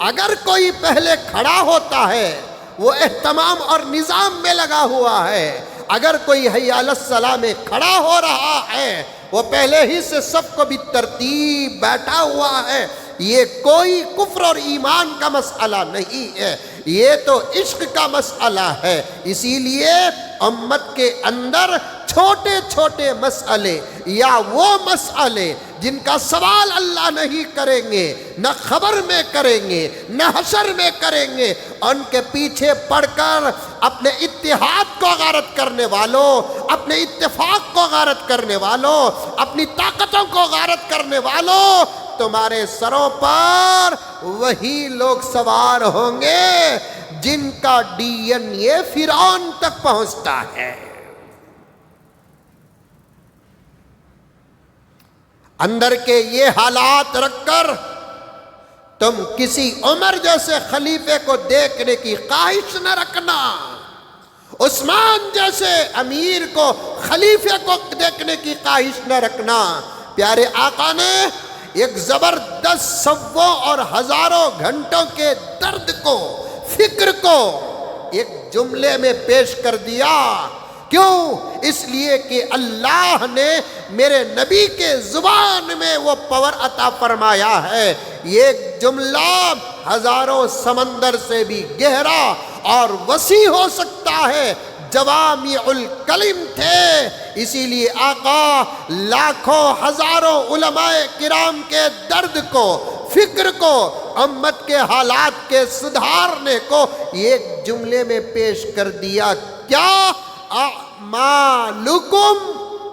S1: اگر کوئی پہلے کھڑا ہوتا ہے وہ اہتمام اور نظام میں لگا ہوا ہے. اگر کوئی حی علی الصلاۃ میں کھڑا ہو رہا ہے وہ پہلے ہی سے سب کو بھی ترتیب بیٹھا ہوا ہے. یہ کوئی کفر اور ایمان کا مسئلہ نہیں ہے، یہ تو عشق کا مسئلہ ہے. اسی لیے امت کے اندر چھوٹے چھوٹے مسئلے یا وہ مسئلے جن کا سوال اللہ نہیں کریں گے، نہ خبر میں کریں گے، نہ حشر میں کریں گے، ان کے پیچھے پڑھ کر اپنے اتحاد کو غارت کرنے والوں، اپنے اتفاق کو غارت کرنے والوں، اپنی طاقتوں کو غارت کرنے والوں، تمہارے سروں پر وہی لوگ سوار ہوں گے جن کا ڈی این اے فرعون تک پہنچتا ہے. اندر کے یہ حالات رکھ کر تم کسی عمر جیسے خلیفے کو دیکھنے کی خواہش نہ رکھنا، عثمان جیسے امیر کو، خلیفے کو دیکھنے کی خواہش نہ رکھنا. پیارے آقا نے ایک زبردست سووں اور ہزاروں گھنٹوں کے درد کو، فکر کو ایک جملے میں پیش کر دیا. کیوں؟ اس لیے کہ اللہ نے میرے نبی کے زبان میں وہ پاور عطا فرمایا ہے. یہ جملہ ہزاروں سمندر سے بھی گہرا اور وسیع ہو سکتا ہے. جوامع الکلم تھے، اسی لیے آقا لاکھوں ہزاروں علماء کرام کے درد کو، فکر کو، امت کے حالات کے سدھارنے کو ایک جملے میں پیش کر دیا. کیا؟ اعمالکم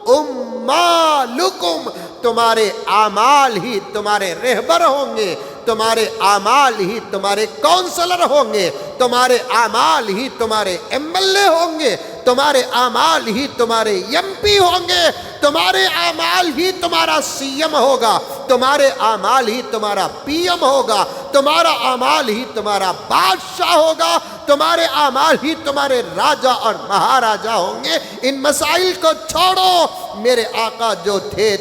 S1: امالکم. تمہارے اعمال ہی تمہارے رہبر ہوں گے، تمہارے اعمال ہی تمہارے کونسلر ہوں گے، تمہارے اعمال ہی تمہارے ایم ایل اے ہوں گے، تمہارے اعمال ہی تمہارے ایم پی ہوں گے، تمہارے اعمال ہی تمہارا سی ایم ہوگا، تمہارے اعمال ہی تمہارا پی ایم ہوگا، تمہارا اعمال ہی تمہارا بادشاہ ہوگا، تمہارے اعمال ہی تمہارے راجا اور مہاراجا ہوں گے۔ ان مسائل کو چھوڑو، میرے آقا جو تھے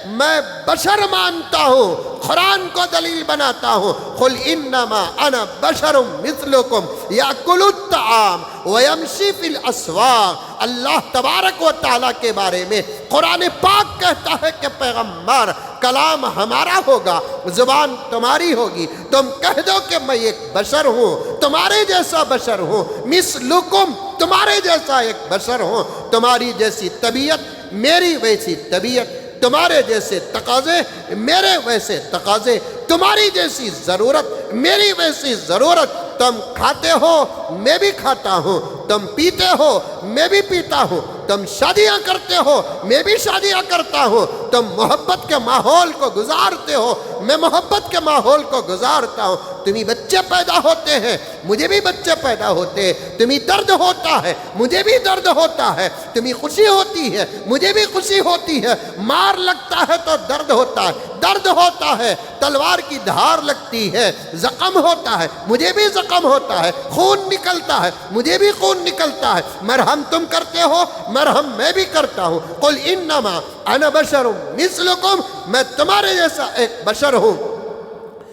S1: میں بشر مانتا ہوں، قرآن کو دلیل بناتا ہوں، قل انما انا بشر مثلکم یاکل الطعام ویمشی فی الاسواق۔ اللہ تبارک و تعالیٰ کے بارے میں قرآن پاک کہتا ہے کہ پیغمبر کلام ہمارا ہوگا، زبان تمہاری ہوگی، تم کہہ دو کہ میں ایک بشر ہوں، تمہارے جیسا بشر ہوں، مثلکم تمہارے جیسا ایک بشر ہوں، تمہاری جیسی طبیعت میری ویسی طبیعت، تمہارے جیسے تقاضے میرے ویسے تقاضے، تمہاری جیسی ضرورت میری ویسی ضرورت، تم کھاتے ہو میں بھی کھاتا ہوں، تم پیتے ہو میں بھی پیتا ہوں، تم شادیاں کرتے ہو میں بھی شادیاں کرتا ہوں، تم محبت کے ماحول کو گزارتے ہو میں محبت کے ماحول کو گزارتا ہوں، تمہیں بچے پیدا ہوتے ہیں مجھے بھی بچے پیدا ہوتے ہیں، تمہیں درد ہوتا ہے مجھے بھی درد ہوتا ہے، تمہیں خوشی ہوتی ہے مجھے بھی خوشی ہوتی ہے، مار لگتا ہے تو درد ہوتا ہے، درد ہوتا ہے، تلوار کی دھار لگتی ہے، زخم ہوتا ہے مجھے بھی زخم ہوتا ہے، خون نکلتا ہے مجھے بھی خون نکلتا ہے، مرہم تم کرتے ہو مرہم میں بھی کرتا ہوں، قل انما انا بشر مثلکم، میں تمہارے جیسا ایک بشر ہوں،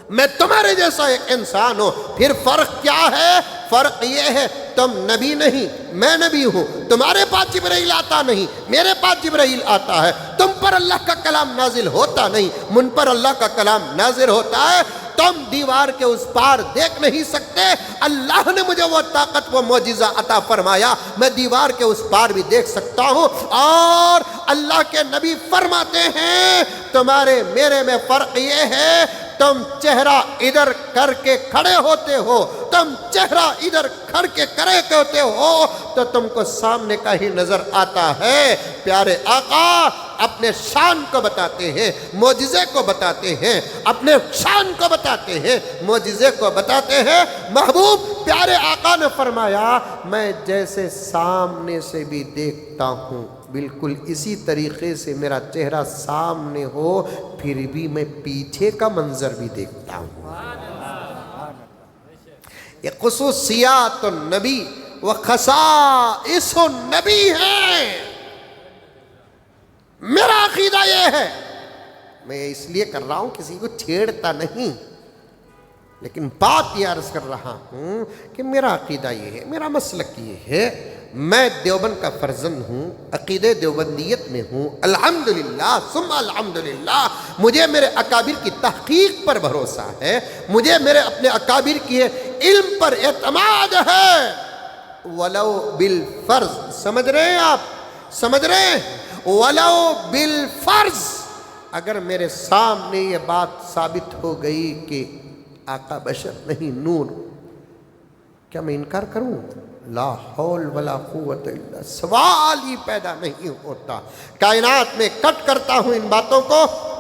S1: میں تمہارے جیسا ایک انسان ہوں۔ پھر فرق کیا ہے؟ فرق یہ ہے تم نبی نہیں میں نبی ہوں، تمہارے پاس جبرائیل آتا نہیں میرے پاس جبرائیل آتا ہے، تم پر اللہ کا کلام نازل ہوتا نہیں من پر اللہ کا کلام نازل ہوتا ہے، تم دیوار کے اس پار دیکھ نہیں سکتے، اللہ نے مجھے وہ طاقت وہ معجزہ عطا فرمایا، میں دیوار کے اس پار بھی دیکھ سکتا ہوں، اور اللہ کے نبی فرماتے ہیں تمہارے میرے میں فرق یہ ہے تم چہرہ ادھر کر کے کھڑے ہوتے ہو، تم چہرہ ادھر کر کے کھڑے ہوتے ہو تو تم کو سامنے کا ہی نظر آتا ہے۔ پیارے آقا اپنے شان کو بتاتے ہیں معجزے کو بتاتے ہیں، اپنے شان کو بتاتے ہیں معجزے کو بتاتے ہیں۔ محبوب پیارے آقا نے فرمایا میں جیسے سامنے سے بھی دیکھتا ہوں بالکل اسی طریقے سے میرا چہرہ سامنے ہو پھر بھی میں پیچھے کا منظر بھی دیکھتا ہوں۔ یہ خصوصیات النبی و خصائص النبی ہیں۔ میرا عقیدہ یہ ہے، میں اس لیے کر رہا ہوں کسی کو چھیڑتا نہیں، لیکن بات یہ عرض کر رہا ہوں کہ میرا عقیدہ یہ ہے، میرا مسلک یہ ہے، میں دیوبند کا فرزند ہوں، عقیدہ دیوبندیت میں ہوں، الحمدللہ ثم الحمدللہ، مجھے میرے اکابر کی تحقیق پر بھروسہ ہے، مجھے میرے اپنے اکابر کی علم پر اعتماد ہے، ولو بالفرض، سمجھ رہے ہیں آپ، سمجھ رہے ہیں، ولو بالفرض، اگر میرے سامنے یہ بات ثابت ہو گئی کہ آقا بشر نہیں نور، کیا میں انکار کروں؟ لا حول ولا قوت الا، سوال ہی پیدا نہیں ہوتا۔ کائنات میں کٹ کرتا ہوں ان باتوں کو،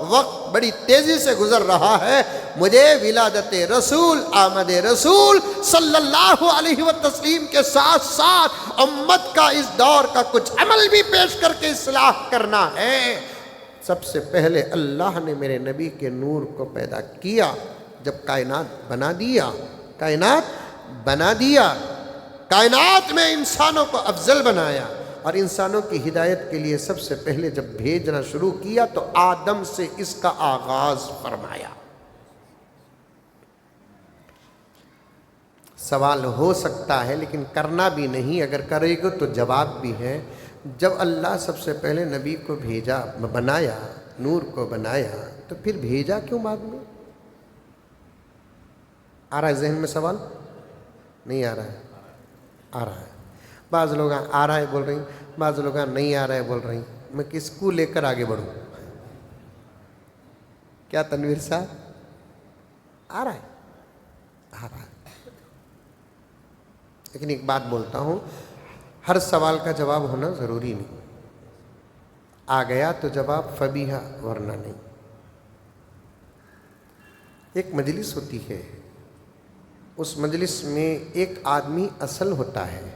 S1: وقت بڑی تیزی سے گزر رہا ہے، مجھے ولادت رسول آمد رسول صلی اللہ علیہ وسلم کے ساتھ ساتھ امت کا اس دور کا کچھ عمل بھی پیش کر کے اصلاح کرنا ہے۔ سب سے پہلے اللہ نے میرے نبی کے نور کو پیدا کیا، جب کائنات بنا دیا، کائنات بنا دیا، کائنات میں انسانوں کو افضل بنایا، اور انسانوں کی ہدایت کے لیے سب سے پہلے جب بھیجنا شروع کیا تو آدم سے اس کا آغاز فرمایا۔ سوال ہو سکتا ہے لیکن کرنا بھی نہیں، اگر کرے گا تو جواب بھی ہے، جب اللہ سب سے پہلے نبی کو بھیجا، بنایا، نور کو بنایا، تو پھر بھیجا کیوں بعد میں؟ آ رہا ہے ذہن میں سوال؟ نہیں آ رہا ہے؟ آ رہا ہے۔ بعض لوگ آ رہا ہے بول رہی، بعض لوگ نہیں آ رہا ہے بول رہی، میں کس کو لے کر آگے بڑھوں؟ کیا تنویر صاحب آ رہا ہے؟ آ رہا ہے، لیکن ایک بات بولتا ہوں، ہر سوال کا جواب ہونا ضروری نہیں، آ گیا تو جواب فبیہا، ورنہ نہیں۔ ایک مجلس ہوتی ہے، اس مجلس میں ایک آدمی اصل ہوتا ہے،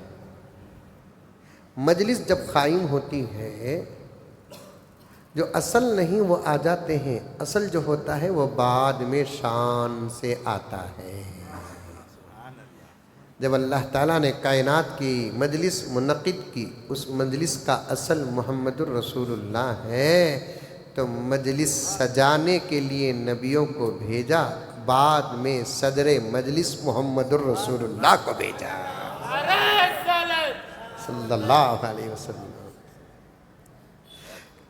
S1: مجلس جب قائم ہوتی ہے، جو اصل نہیں وہ آ جاتے ہیں، اصل جو ہوتا ہے وہ بعد میں شان سے آتا ہے۔ جب اللہ تعالیٰ نے کائنات کی مجلس منعقد کی، اس مجلس کا اصل محمد الرسول اللہ ہے، تو مجلس سجانے کے لیے نبیوں کو بھیجا، بعد میں صدر مجلس محمد الرسول اللہ کو بھیجا صلی اللہ علیہ وسلم۔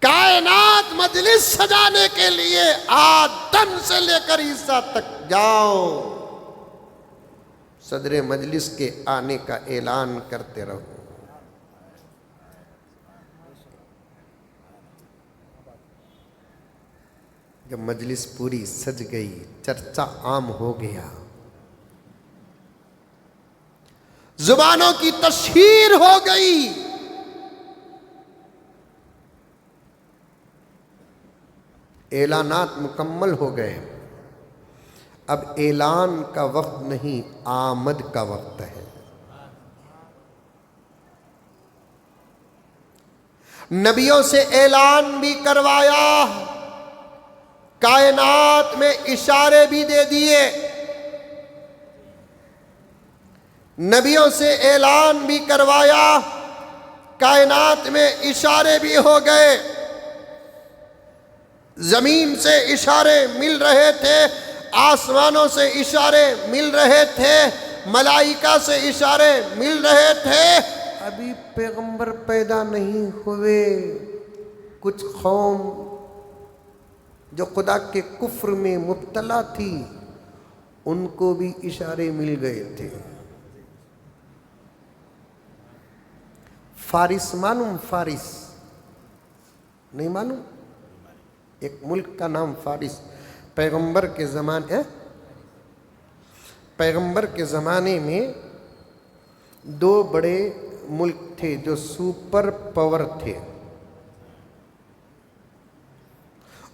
S1: کائنات مجلس سجانے کے لیے آدم سے لے کر عیسیٰ تک جاؤ، صدر مجلس کے آنے کا اعلان کرتے رہو۔ جب مجلس پوری سج گئی، چرچا عام ہو گیا، زبانوں کی تشہیر ہو گئی، اعلانات مکمل ہو گئے، اب اعلان کا وقت نہیں، آمد کا وقت ہے۔ نبیوں سے اعلان بھی کروایا، کائنات میں اشارے بھی دے دیے، نبیوں سے اعلان بھی کروایا، کائنات میں اشارے بھی ہو گئے، زمین سے اشارے مل رہے تھے، آسمانوں سے اشارے مل رہے تھے، ملائکہ سے اشارے مل رہے تھے، ابھی پیغمبر پیدا نہیں ہوئے۔ کچھ قوم جو خدا کے کفر میں مبتلا تھی، ان کو بھی اشارے مل گئے تھے۔ فارس معلوم؟ فارس نہیں معلوم؟ ایک ملک کا نام فارس، پیغمبر کے زمانے میں دو بڑے ملک تھے جو سپر پاور تھے،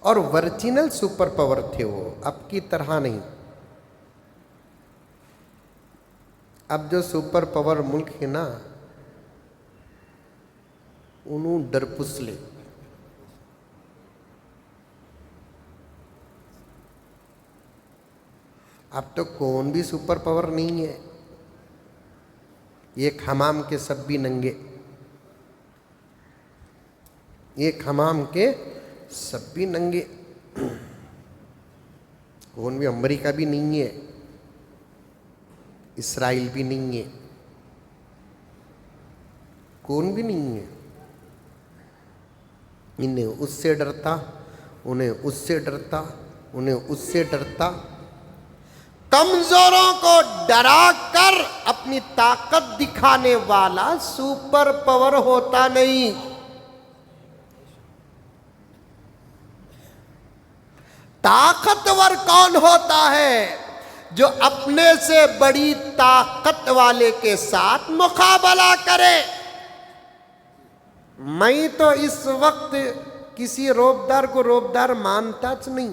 S1: اور ورجنل سپر پاور تھے، وہ اب کی طرح نہیں۔ اب جو سپر پاور ملک ہے نا، انہوں ڈرپسلے، اب تو کون بھی سپر پاور نہیں ہے، ایک حمام کے سب بھی ننگے، ایک حمام کے سب بھی ننگے، کون بھی، امریکہ بھی نہیں ہے، اسرائیل بھی نہیں ہے، کون بھی نہیں ہے۔ انہیں اس سے ڈرتا، انہیں اس سے ڈرتا، انہیں اس سے ڈرتا۔ کمزوروں کو ڈرا کر اپنی طاقت دکھانے والا سپر پاور ہوتا نہیں۔ طاقتور کون ہوتا ہے؟ جو اپنے سے بڑی طاقت والے کے ساتھ مقابلہ کرے۔ میں تو اس وقت کسی روبدار کو روبدار مانتا نہیں،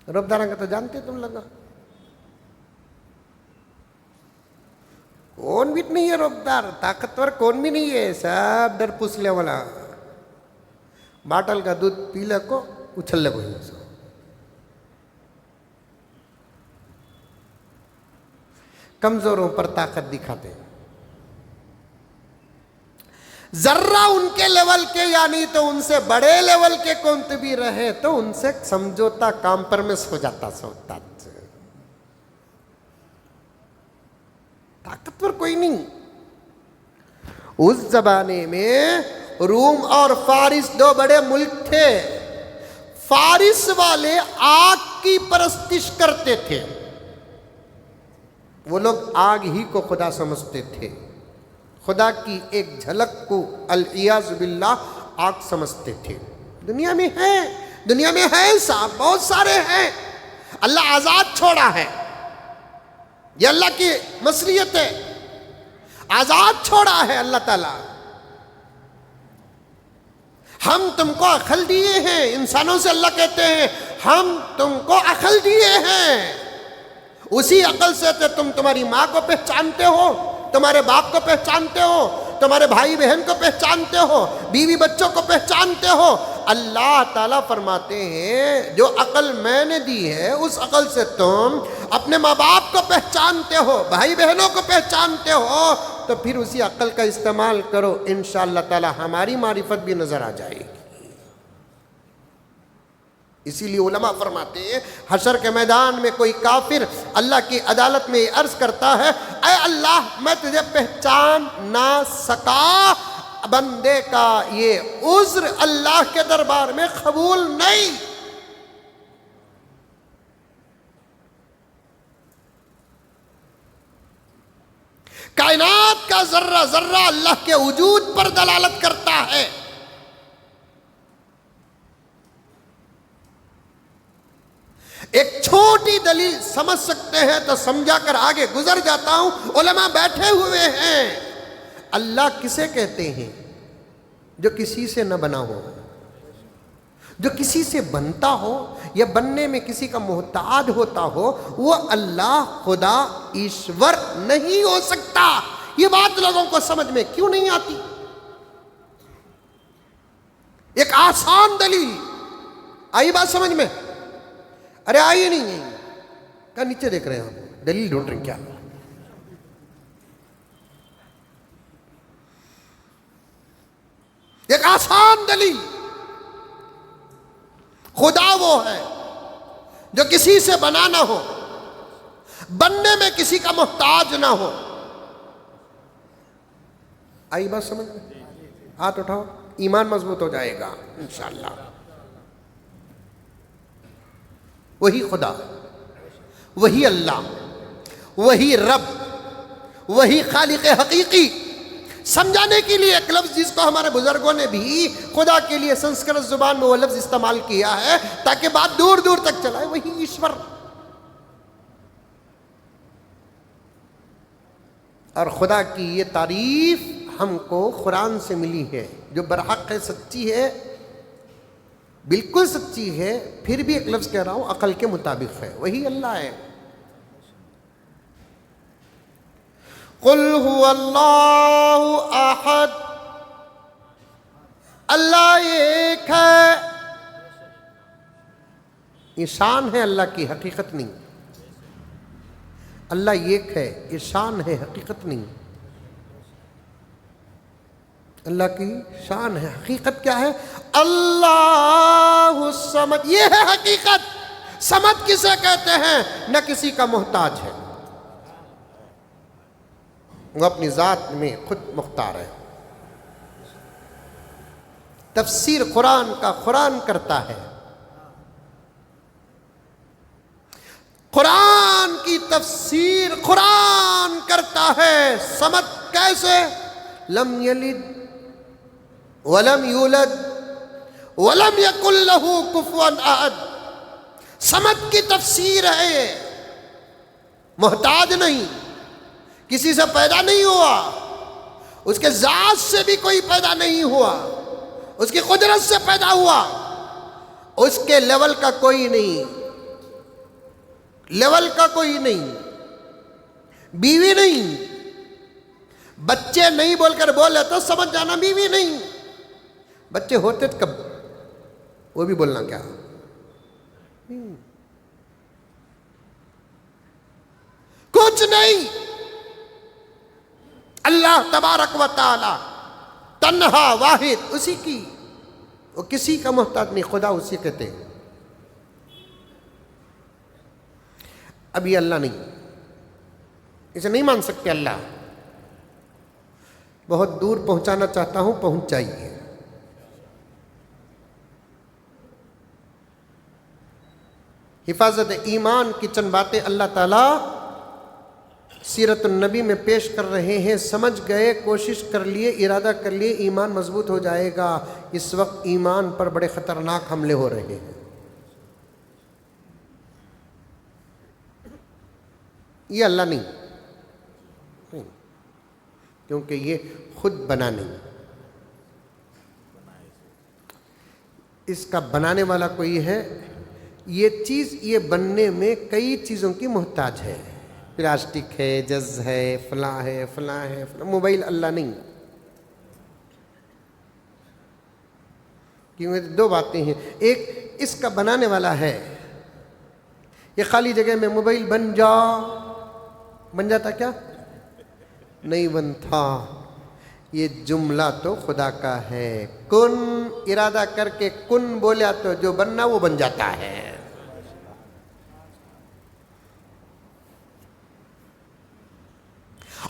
S1: روبداروں کا تو جانتے تم لگا، کون بھی نہیں ہے روبدار، طاقتور کون بھی نہیں ہے، سب ڈر پوسلے والا، باٹل کا دودھ پیلے کو اچھلے کو ہی نہیں سو۔ کمزوروں پر طاقت دکھاتے، ذرہ ان کے لیول کے یعنی تو ان سے بڑے لیول کے کون بھی رہے تو ان سے سمجھوتا کمپرمائز ہو جاتا سوتا۔ طاقتور کوئی نہیں۔ اس زمانے میں روم اور فارس دو بڑے ملک تھے۔ فارس والے آگ کی پرستش کرتے تھے، وہ لوگ آگ ہی کو خدا سمجھتے تھے، خدا کی ایک جھلک کو العیاذ باللہ آگ سمجھتے تھے۔ دنیا میں ہے صاحب، بہت سارے ہیں، اللہ آزاد چھوڑا ہے، یہ اللہ کی مصلیت ہے، آزاد چھوڑا ہے اللہ تعالیٰ۔ ہم تم کو عقل دیے ہیں، انسانوں سے اللہ کہتے ہیں ہم تم کو عقل دیے ہیں، اسی عقل سے تم تمہاری ماں کو پہچانتے ہو، تمہارے باپ کو پہچانتے ہو، تمہارے بھائی بہن کو پہچانتے ہو، بیوی بچوں کو پہچانتے ہو۔ اللہ تعالیٰ فرماتے ہیں جو عقل میں نے دی ہے اس عقل سے تم اپنے ماں باپ کو پہچانتے ہو، بھائی بہنوں کو پہچانتے ہو، تو پھر اسی عقل کا استعمال کرو، انشاءاللہ تعالیٰ ہماری معرفت بھی نظر آ جائے گی۔ اسی لیے علماء فرماتے ہیں حشر کے میدان میں کوئی کافر اللہ کی عدالت میں یہ عرض کرتا ہے، اے اللہ میں تجھے پہچان نہ سکا، بندے کا یہ عذر اللہ کے دربار میں قبول نہیں۔ کائنات کا ذرہ ذرہ اللہ کے وجود پر دلالت کرتا ہے۔ ایک چھوٹی دلیل سمجھ سکتے ہیں تو سمجھا کر آگے گزر جاتا ہوں۔ علماء بیٹھے ہوئے ہیں، اللہ کسے کہتے ہیں؟ جو کسی سے نہ بنا ہو، جو کسی سے بنتا ہو یا بننے میں کسی کا محتاج ہوتا ہو، وہ اللہ خدا ایشور نہیں ہو سکتا۔ یہ بات لوگوں کو سمجھ میں کیوں نہیں آتی؟ ایک آسان دلیل آئی بات سمجھ میں؟ ارے آئی نہیں ہے، کہاں نیچے دیکھ رہے ہیں آپ دلیل ڈھونڈ رہے ہیں کیا؟ ایک آسان دلیل، خدا وہ ہے جو کسی سے بنا نہ ہو، بننے میں کسی کا محتاج نہ ہو۔ آئی بات سمجھ میں؟ ہاتھ اٹھاؤ، ایمان مضبوط ہو جائے گا انشاءاللہ۔ وہی خدا، وہی اللہ، وہی رب، وہی خالق حقیقی۔ سمجھانے کے لیے ایک لفظ جس کو ہمارے بزرگوں نے بھی خدا کے لیے سنسکرت زبان میں وہ لفظ استعمال کیا ہے تاکہ بات دور دور تک چلائے، وہی ایشور۔ اور خدا کی یہ تعریف ہم کو قرآن سے ملی ہے جو برحق ہے، سچی ہے، بالکل سچی ہے، پھر بھی ایک لفظ کہہ رہا ہوں عقل کے مطابق ہے، وہی اللہ ہے۔ قل هو اللہ احد، اللہ ایک ہے۔ یہ شان ہے اللہ کی، حقیقت نہیں۔ اللہ ایک ہے، یہ شان ہے، حقیقت نہیں۔ اللہ کی شان ہے، حقیقت کیا ہے؟ اللہ الصمد، یہ ہے حقیقت۔ صمد کسے کہتے ہیں؟ نہ کسی کا محتاج ہے، وہ اپنی ذات میں خود مختار ہے۔ تفسیر قرآن کا قرآن کرتا ہے، قرآن کی تفسیر قرآن کرتا ہے۔ صمد کیسے؟ لم یلد ولم یولد ولم یکن لہ کفوا احد۔ صمد کی تفسیر ہے محتاج نہیں، کسی سے پیدا نہیں ہوا، اس کے ذات سے بھی کوئی پیدا نہیں ہوا، اس کی قدرت سے پیدا ہوا، اس کے لیول کا کوئی نہیں، لیول کا کوئی نہیں، بیوی نہیں، بچے نہیں بول کر بولے تو سمجھ جانا بیوی نہیں۔ بچے ہوتے کب؟ وہ بھی بولنا کیا؟ کچھ نہیں۔ اللہ تبارک و تعالی تنہا واحد، اسی کی، وہ کسی کا محتاج نہیں، خدا اسی کہتے ہیں۔ اب یہ اللہ نہیں، اسے نہیں مان سکتے اللہ۔ بہت دور پہنچانا چاہتا ہوں، پہنچ جائیے۔ حفاظت ایمان کی چند باتیں اللہ تعالیٰ سیرت النبی میں پیش کر رہے ہیں۔ سمجھ گئے، کوشش کر لیے، ارادہ کر لیے، ایمان مضبوط ہو جائے گا۔ اس وقت ایمان پر بڑے خطرناک حملے ہو رہے ہیں۔ یہ اللہ نہیں، کیونکہ یہ خود بنا نہیں، اس کا بنانے والا کوئی ہے۔ یہ چیز، یہ بننے میں کئی چیزوں کی محتاج ہے۔ پلاسٹک ہے، جز ہے، فلاں ہے، فلاں ہے، فلاں۔ موبائل اللہ نہیں، کیونکہ دو باتیں ہیں، ایک اس کا بنانے والا ہے، یہ خالی جگہ میں موبائل بن جاتا کیا؟ نہیں بنتا، یہ جملہ تو خدا کا ہے، کن ارادہ کر کے کن بولیا تو جو بننا وہ بن جاتا ہے۔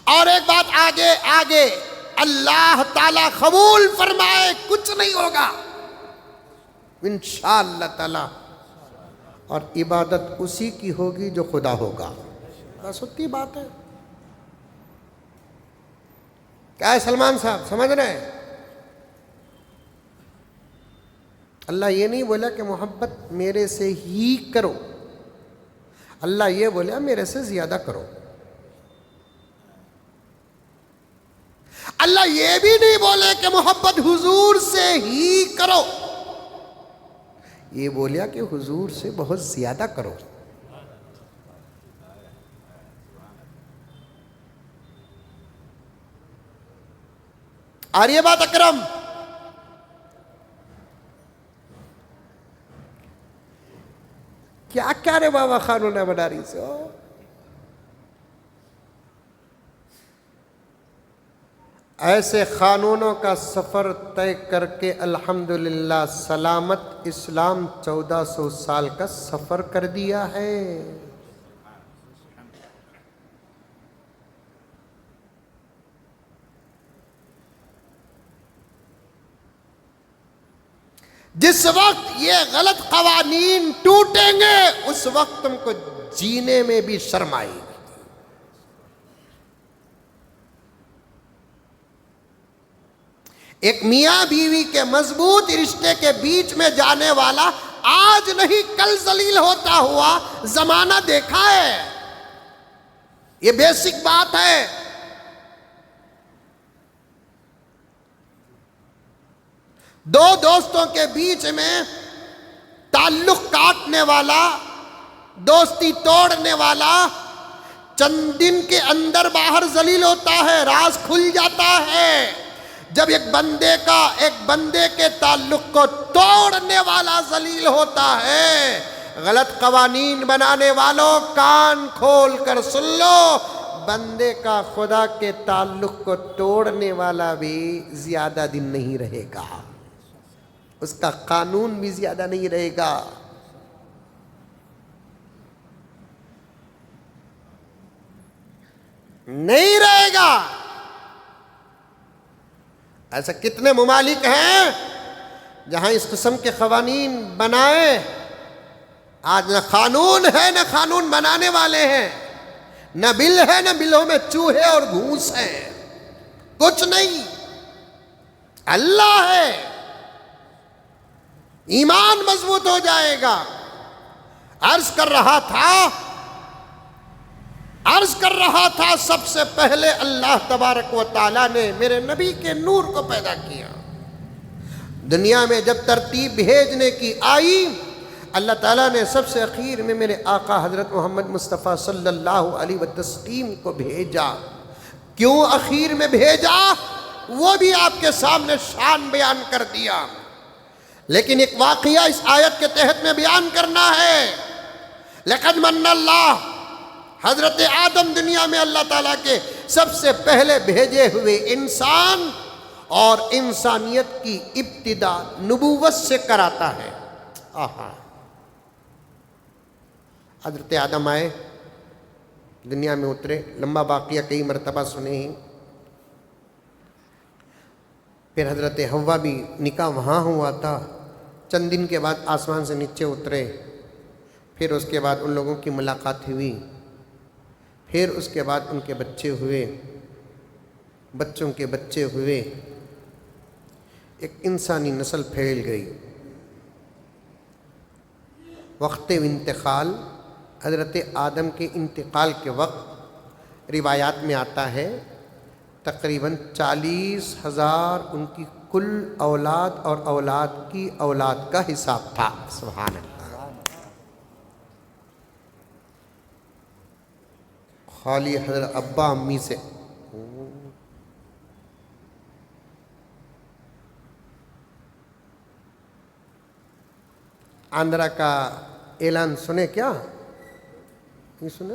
S1: اور ایک بات آگے اللہ تعالی قبول فرمائے کچھ نہیں ہوگا انشاءاللہ تعالی، اور عبادت اسی کی ہوگی جو خدا ہوگا، بس اتنی بات ہے۔ کیا ہے سلمان صاحب، سمجھ رہے ہیں؟ اللہ یہ نہیں بولا کہ محبت میرے سے ہی کرو، اللہ یہ بولا میرے سے زیادہ کرو۔ اللہ یہ بھی نہیں بولے کہ محبت حضور سے ہی کرو، یہ بولیا کہ حضور سے بہت زیادہ کرو۔ یہ بات اکرم، کیا رے بابا خانوں نے بنا رہی سے ایسے قانونوں کا سفر طے کر کے الحمدللہ سلامت اسلام 1400 سال کا سفر کر دیا ہے۔ جس وقت یہ غلط قوانین ٹوٹیں گے اس وقت تم کو جینے میں بھی شرم آئے گی۔ ایک میاں بیوی کے مضبوط رشتے کے بیچ میں جانے والا آج نہیں کل ذلیل ہوتا ہوا زمانہ دیکھا ہے، یہ بیسک بات ہے۔ دو دوستوں کے بیچ میں تعلق کاٹنے والا، دوستی توڑنے والا چند دن کے اندر باہر ذلیل ہوتا ہے، راز کھل جاتا ہے۔ جب ایک بندے کے تعلق کو توڑنے والا ذلیل ہوتا ہے، غلط قوانین بنانے والوں کان کھول کر سن لو، بندے کا خدا کے تعلق کو توڑنے والا بھی زیادہ دن نہیں رہے گا، اس کا قانون بھی زیادہ نہیں رہے گا۔ نہیں رہے گا۔ ایسا کتنے ممالک ہیں جہاں اس قسم کے قوانین بنائے، آج نہ قانون ہے نہ قانون بنانے والے ہیں، نہ بل ہے نہ بلوں میں چوہے اور گھوس ہیں، کچھ نہیں، اللہ ہے، ایمان مضبوط ہو جائے گا۔ عرض کر رہا تھا سب سے پہلے اللہ تبارک و تعالیٰ نے میرے نبی کے نور کو پیدا کیا۔ دنیا میں جب ترتیب بھیجنے کی آئی، اللہ تعالیٰ نے سب سے اخیر میں میرے آقا حضرت محمد مصطفیٰ صلی اللہ علیہ وسلم کو بھیجا۔ کیوں اخیر میں بھیجا وہ بھی آپ کے سامنے شان بیان کر دیا، لیکن ایک واقعہ اس آیت کے تحت میں بیان کرنا ہے۔ لقد من اللہ، حضرت آدم دنیا میں اللہ تعالیٰ کے سب سے پہلے بھیجے ہوئے انسان، اور انسانیت کی ابتدا نبوت سے کراتا ہے۔ حضرت آدم آئے، دنیا میں اترے، لمبا واقعہ کئی مرتبہ سنے ہی۔ پھر حضرت حوا بھی نکاح وہاں ہوا تھا، چند دن کے بعد آسمان سے نیچے اترے، پھر اس کے بعد ان لوگوں کی ملاقات ہوئی، پھر اس کے بعد ان کے بچے ہوئے، بچوں کے بچے ہوئے، ایک انسانی نسل پھیل گئی۔ وقت انتقال، حضرت آدم کے انتقال کے وقت روایات میں آتا ہے تقریباً 40,000 ان کی کل اولاد اور اولاد کی اولاد کا حساب تھا۔ سبحان اللہ۔ خالی حضرت ابا امی سے آندھرا کا اعلان سنے کیا نہیں سنے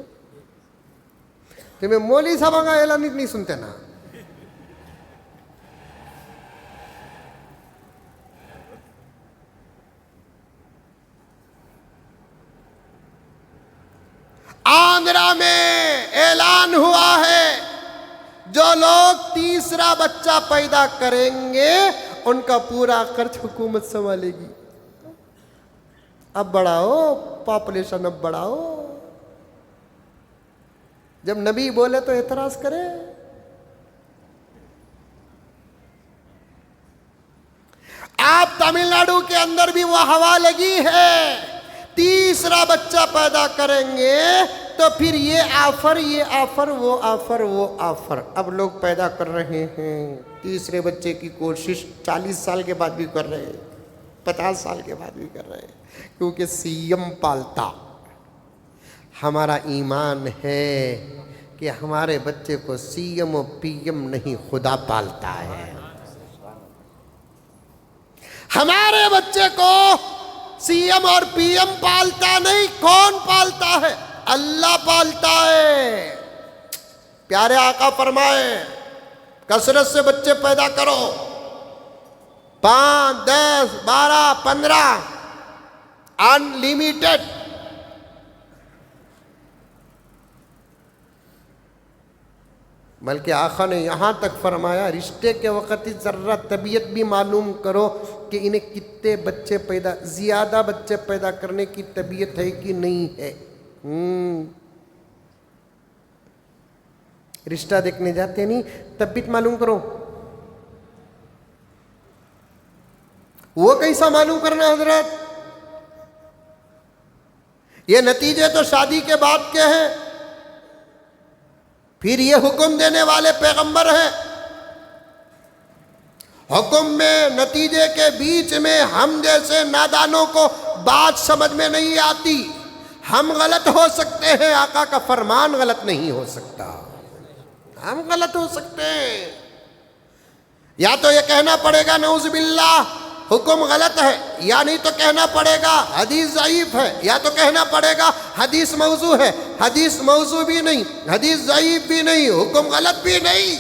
S1: تمہیں مولوی صاحب کا اعلان نہیں سنتے نا آندھرا میں اعلان ہوا ہے جو لوگ تیسرا بچہ پیدا کریں گے ان کا پورا خرچ حکومت سنبھالے گی اب بڑھاؤ پاپولیشن اب بڑھاؤ جب نبی بولے تو اعتراض کرے آپ تمل ناڈو کے اندر بھی وہ ہوا لگی ہے تیسرا بچہ پیدا کریں گے تو پھر یہ آفر وہ آفر اب لوگ پیدا کر رہے ہیں تیسرے بچے کی کوشش 40 سال کے بعد بھی کر رہے ہیں 50 سال کے بعد بھی کر رہے ہیں کیونکہ سی ایم پالتا ہمارا ایمان ہے کہ ہمارے بچے کو سی ایم و پی ایم نہیں خدا پالتا ہے ہمارے بچے کو سی ایم اور پی ایم پالتا نہیں کون پالتا ہے اللہ پالتا ہے پیارے آقا فرمائے کثرت سے بچے پیدا کرو 5 10 12 15 انلمیٹڈ بلکہ آقا نے یہاں تک فرمایا رشتے کے وقت ذرہ طبیعت بھی معلوم کرو کہ انہیں کتنے بچے زیادہ بچے پیدا کرنے کی طبیعت ہے کہ نہیں ہے رشتہ دیکھنے جاتے نہیں طبیعت معلوم کرو وہ کیسا معلوم کرنا حضرت یہ نتیجے تو شادی کے بعد کے ہیں پھر یہ حکم دینے والے پیغمبر ہیں حکم میں نتیجے کے بیچ میں ہم جیسے نادانوں کو بات سمجھ میں نہیں آتی ہم غلط ہو سکتے ہیں آقا کا فرمان غلط نہیں ہو سکتا ہم غلط ہو سکتے ہیں یا تو یہ کہنا پڑے گا نعوذ باللہ حکم غلط ہے یا نہیں تو کہنا پڑے گا حدیث ضعیف ہے یا تو کہنا پڑے گا حدیث موضوع ہے حدیث موضوع بھی نہیں حدیث ضعیف بھی نہیں حکم غلط بھی نہیں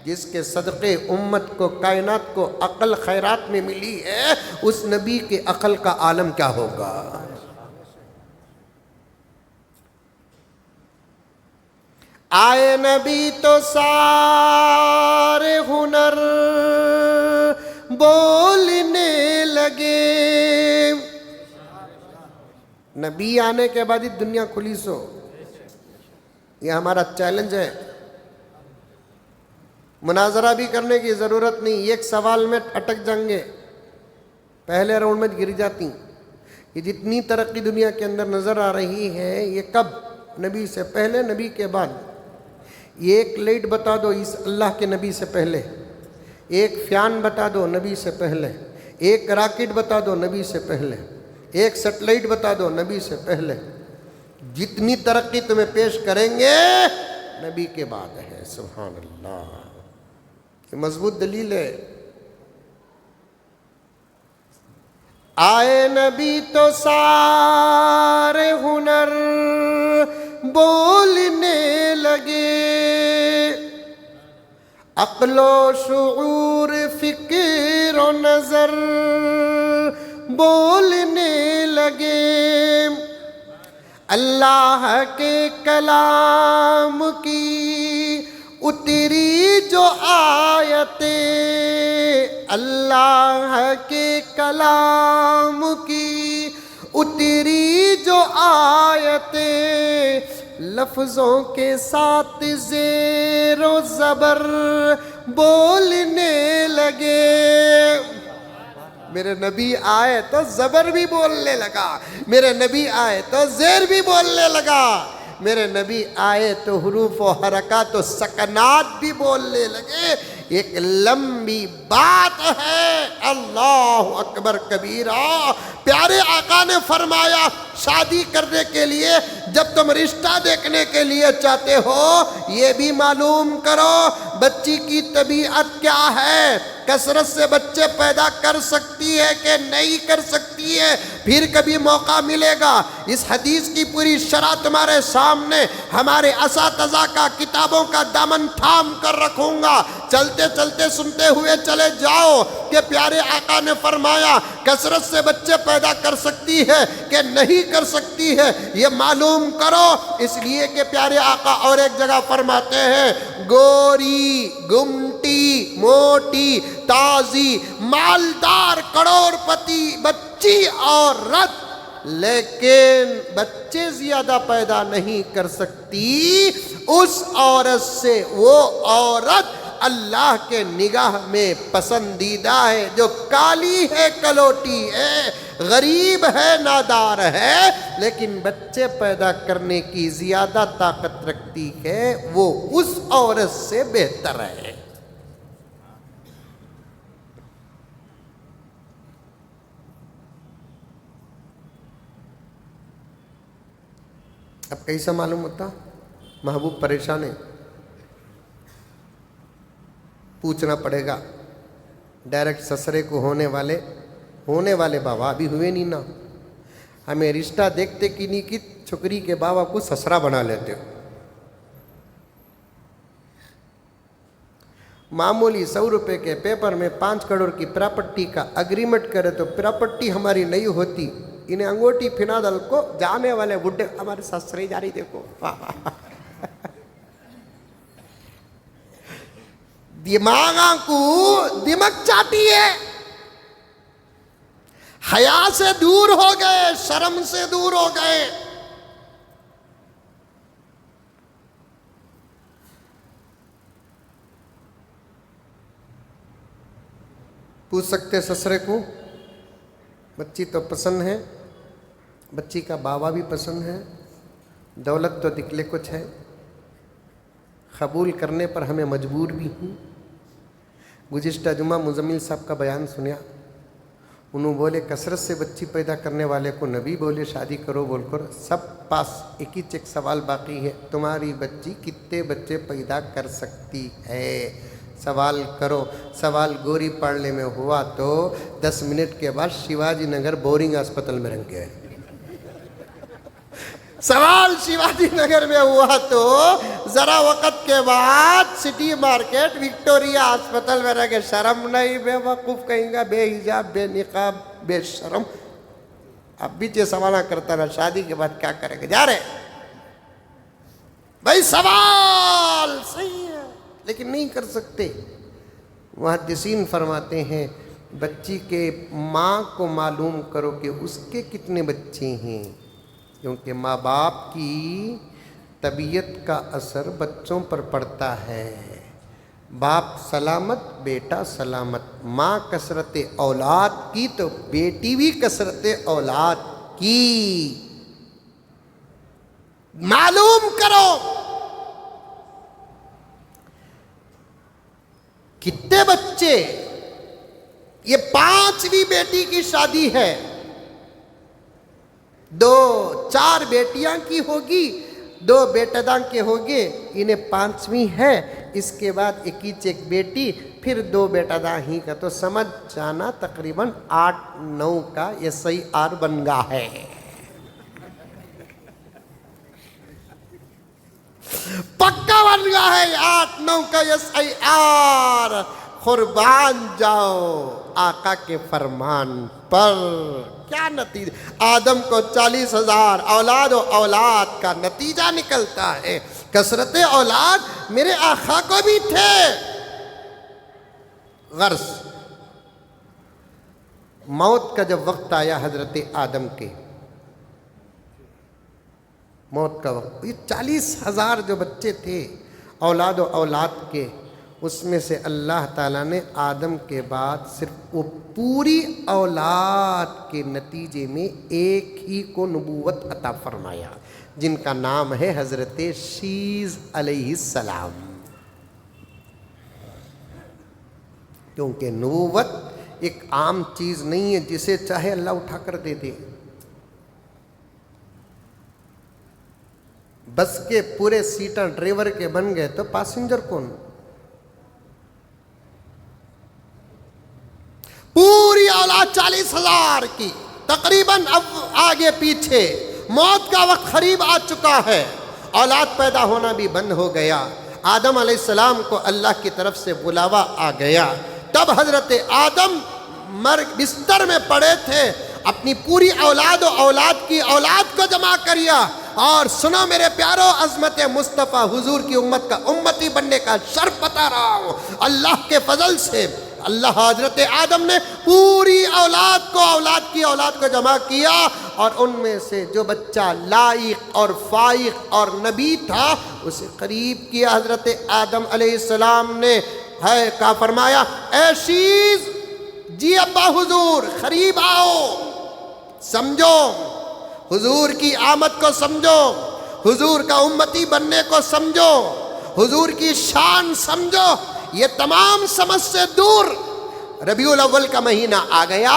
S1: جس کے صدقے امت کو کائنات کو عقل خیرات میں ملی ہے اس نبی کے عقل کا عالم کیا ہوگا آئے نبی تو سارے ہنر بولنے لگے نبی آنے کے بعد ہی دنیا کھلی سو یہ ہمارا چیلنج ہے مناظرہ بھی کرنے کی ضرورت نہیں ایک سوال میں اٹک جائیں گے پہلے راؤنڈ میں گر جاتی یہ جتنی ترقی دنیا کے اندر نظر آ رہی ہے یہ کب نبی سے پہلے نبی کے بعد یہ ایک لائٹ بتا دو اس اللہ کے نبی سے پہلے ایک فیان بتا دو نبی سے پہلے ایک راکٹ بتا دو نبی سے پہلے ایک سیٹلائٹ بتا دو نبی سے پہلے جتنی ترقی تمہیں پیش کریں گے نبی کے بعد ہے سبحان اللہ یہ مضبوط دلیل ہے آئے نبی تو سارے ہنر بولنے لگے عقل و شعور فکر و نظر بولنے لگے اللہ کے کلام کی اتری جو آیتیں اللہ کے کلام کی اتری جو آیتیں لفظوں کے ساتھ زیر و زبر بولنے لگے میرے نبی آئے تو زبر بھی بولنے لگا میرے نبی آئے تو زیر بھی بولنے لگا میرے نبی آئے تو حروف و حرکات و سکنات بھی بولنے لگے ایک لمبی بات ہے اللہ اکبر کبیرہ پیارے آقا نے فرمایا شادی کرنے کے لیے جب تم رشتہ دیکھنے کے لیے چاہتے ہو یہ بھی معلوم کرو بچی کی طبیعت کیا ہے، کثرت سے بچے پیدا کر سکتی ہے کہ نہیں کر سکتی ہے، پھر کبھی موقع ملے گا اس حدیث کی پوری شرح تمہارے سامنے ہمارے اساتذہ کا کتابوں کا دامن تھام کر رکھوں گا، چلتے چلتے سنتے ہوئے چلے جاؤ کہ پیارے آقا نے فرمایا کثرت سے بچے پیدا کر سکتی ہے کہ نہیں کر سکتی ہے یہ معلوم کرو، اس لیے کہ پیارے آقا اور ایک جگہ فرماتے ہیں گوری گمٹی موٹی تازی مالدار کروڑ پتی بچی عورت لیکن بچے زیادہ پیدا نہیں کر سکتی، اس عورت سے وہ عورت اللہ کے نگاہ میں پسندیدہ ہے جو کالی ہے کلوٹی ہے غریب ہے نادار ہے لیکن بچے پیدا کرنے کی زیادہ طاقت رکھتی ہے، وہ اس عورت سے بہتر ہے۔ اب کیسا معلوم ہوتا؟ محبوب پریشان ہے، پوچھنا پڑے گا ڈائریکٹ سسرے کو ہونے والے بابا ابھی ہوئے نہیں نا، ہمیں رشتہ دیکھتے کی نہیں کی چھکری کے بابا کو سسرا بنا لیتے ہو، معمولی 100 روپے کے پیپر میں 5 کروڑ کی پراپرٹی کا اگریمنٹ کرے تو پراپرٹی ہماری نہیں ہوتی، انہیں انگوٹی پھنا دل کو جانے والے بڈھے ہمارے سسرے جاری دیکھو دماغاں کو دماغ چاہتی ہے، حیا سے دور ہو گئے، شرم سے دور ہو گئے، پوچھ سکتے سسرے کو بچی تو پسند ہے، بچی کا بابا بھی پسند ہے، دولت تو دکھلے کچھ ہے، قبول کرنے پر ہمیں مجبور بھی ہوں۔ گزشتہ جمعہ مزمل صاحب کا بیان سنیا، انہوں بولے کثرت سے بچی پیدا کرنے والے کو نبی بولے شادی کرو بول کر، سب پاس ایک ہی چیک سوال باقی ہے، تمہاری بچی کتنے بچے پیدا کر سکتی ہے؟ سوال کرو، سوال گوری پاڑلے میں ہوا تو 10 منٹ کے بعد شیواجی نگر بورنگ ہسپتال میں رنگ گئے، سوال شیواجی نگر میں ہوا تو ذرا وقت کے بعد سٹی مارکیٹ وکٹوریا ہسپتال میں رہ گئے، شرم نہیں بے وقوف کہیں گا، بے حجاب بے نقاب بے شرم، اب بھی یہ سوالہ کرتا رہا شادی کے بعد کیا کرے گا، جا رہے بھائی سوال صحیح ہے لیکن نہیں کر سکتے۔ محدثین فرماتے ہیں بچی کے ماں کو معلوم کرو کہ اس کے کتنے بچے ہیں، کیونکہ ماں باپ کی طبیعت کا اثر بچوں پر پڑتا ہے، باپ سلامت بیٹا سلامت، ماں کثرت اولاد کی تو بیٹی بھی کثرت اولاد کی، معلوم کرو کتنے بچے، یہ 5ویں بیٹی کی شادی ہے، 2-4 بیٹیاں کی ہوگی، 2 بیٹداں کے ہوگے، انہیں 5ویں ہے، اس کے بعد 21 بیٹی پھر 2 بیٹداں ہی کا، تو سمجھ جانا تقریباً 8-9 کا یہ صحیح آر بن گا ہے، پکا بن گیا ہے 8-9 کا یہ صحیح آر، قربان جاؤ آقا کے فرمان پر۔ کیا نتیجہ، آدم کو 40,000 اولاد و اولاد کا نتیجہ نکلتا ہے، کثرت اولاد میرے آقا کو بھی تھے، غرض موت کا جب وقت آیا حضرت آدم کے، موت کا وقت، یہ 40,000 جو بچے تھے اولاد و اولاد کے، اس میں سے اللہ تعالیٰ نے آدم کے بعد صرف وہ پوری اولاد کے نتیجے میں ایک ہی کو نبوت عطا فرمایا، جن کا نام ہے حضرت شیز علیہ السلام، کیونکہ نبوت ایک عام چیز نہیں ہے جسے چاہے اللہ اٹھا کر دے دے، بس کے پورے سیٹر ڈرائیور کے بن گئے تو پاسنجر کون؟ پوری اولاد 40,000 کی تقریباً اب آگے پیچھے موت کا وقت قریب آ چکا ہے، اولاد پیدا ہونا بھی بند ہو گیا۔ آدم علیہ السلام کو اللہ کی طرف سے بلاوا آ گیا، تب حضرت آدم بستر میں پڑے تھے، اپنی پوری اولاد و اولاد کی اولاد کو جمع کریا اور سنو میرے پیارو، عظمت مصطفیٰ حضور کی امت کا امتی بننے کا شرف بتا رہا ہوں۔ اللہ کے فضل سے اللہ حضرت آدم نے پوری اولاد کی اولاد کو جمع کیا، اور ان میں سے جو بچہ لائق اور فائق اور نبی تھا اسے قریب کیا حضرت آدم علیہ السلام نے، ہے کا فرمایا اے شیز جی ابا حضور قریب آؤ، سمجھو حضور کی آمد کو، سمجھو حضور کا امتی بننے کو، سمجھو حضور کی شان سمجھو۔ یہ تمام سمجھ سے دور ربیع الاول کا مہینہ آ گیا،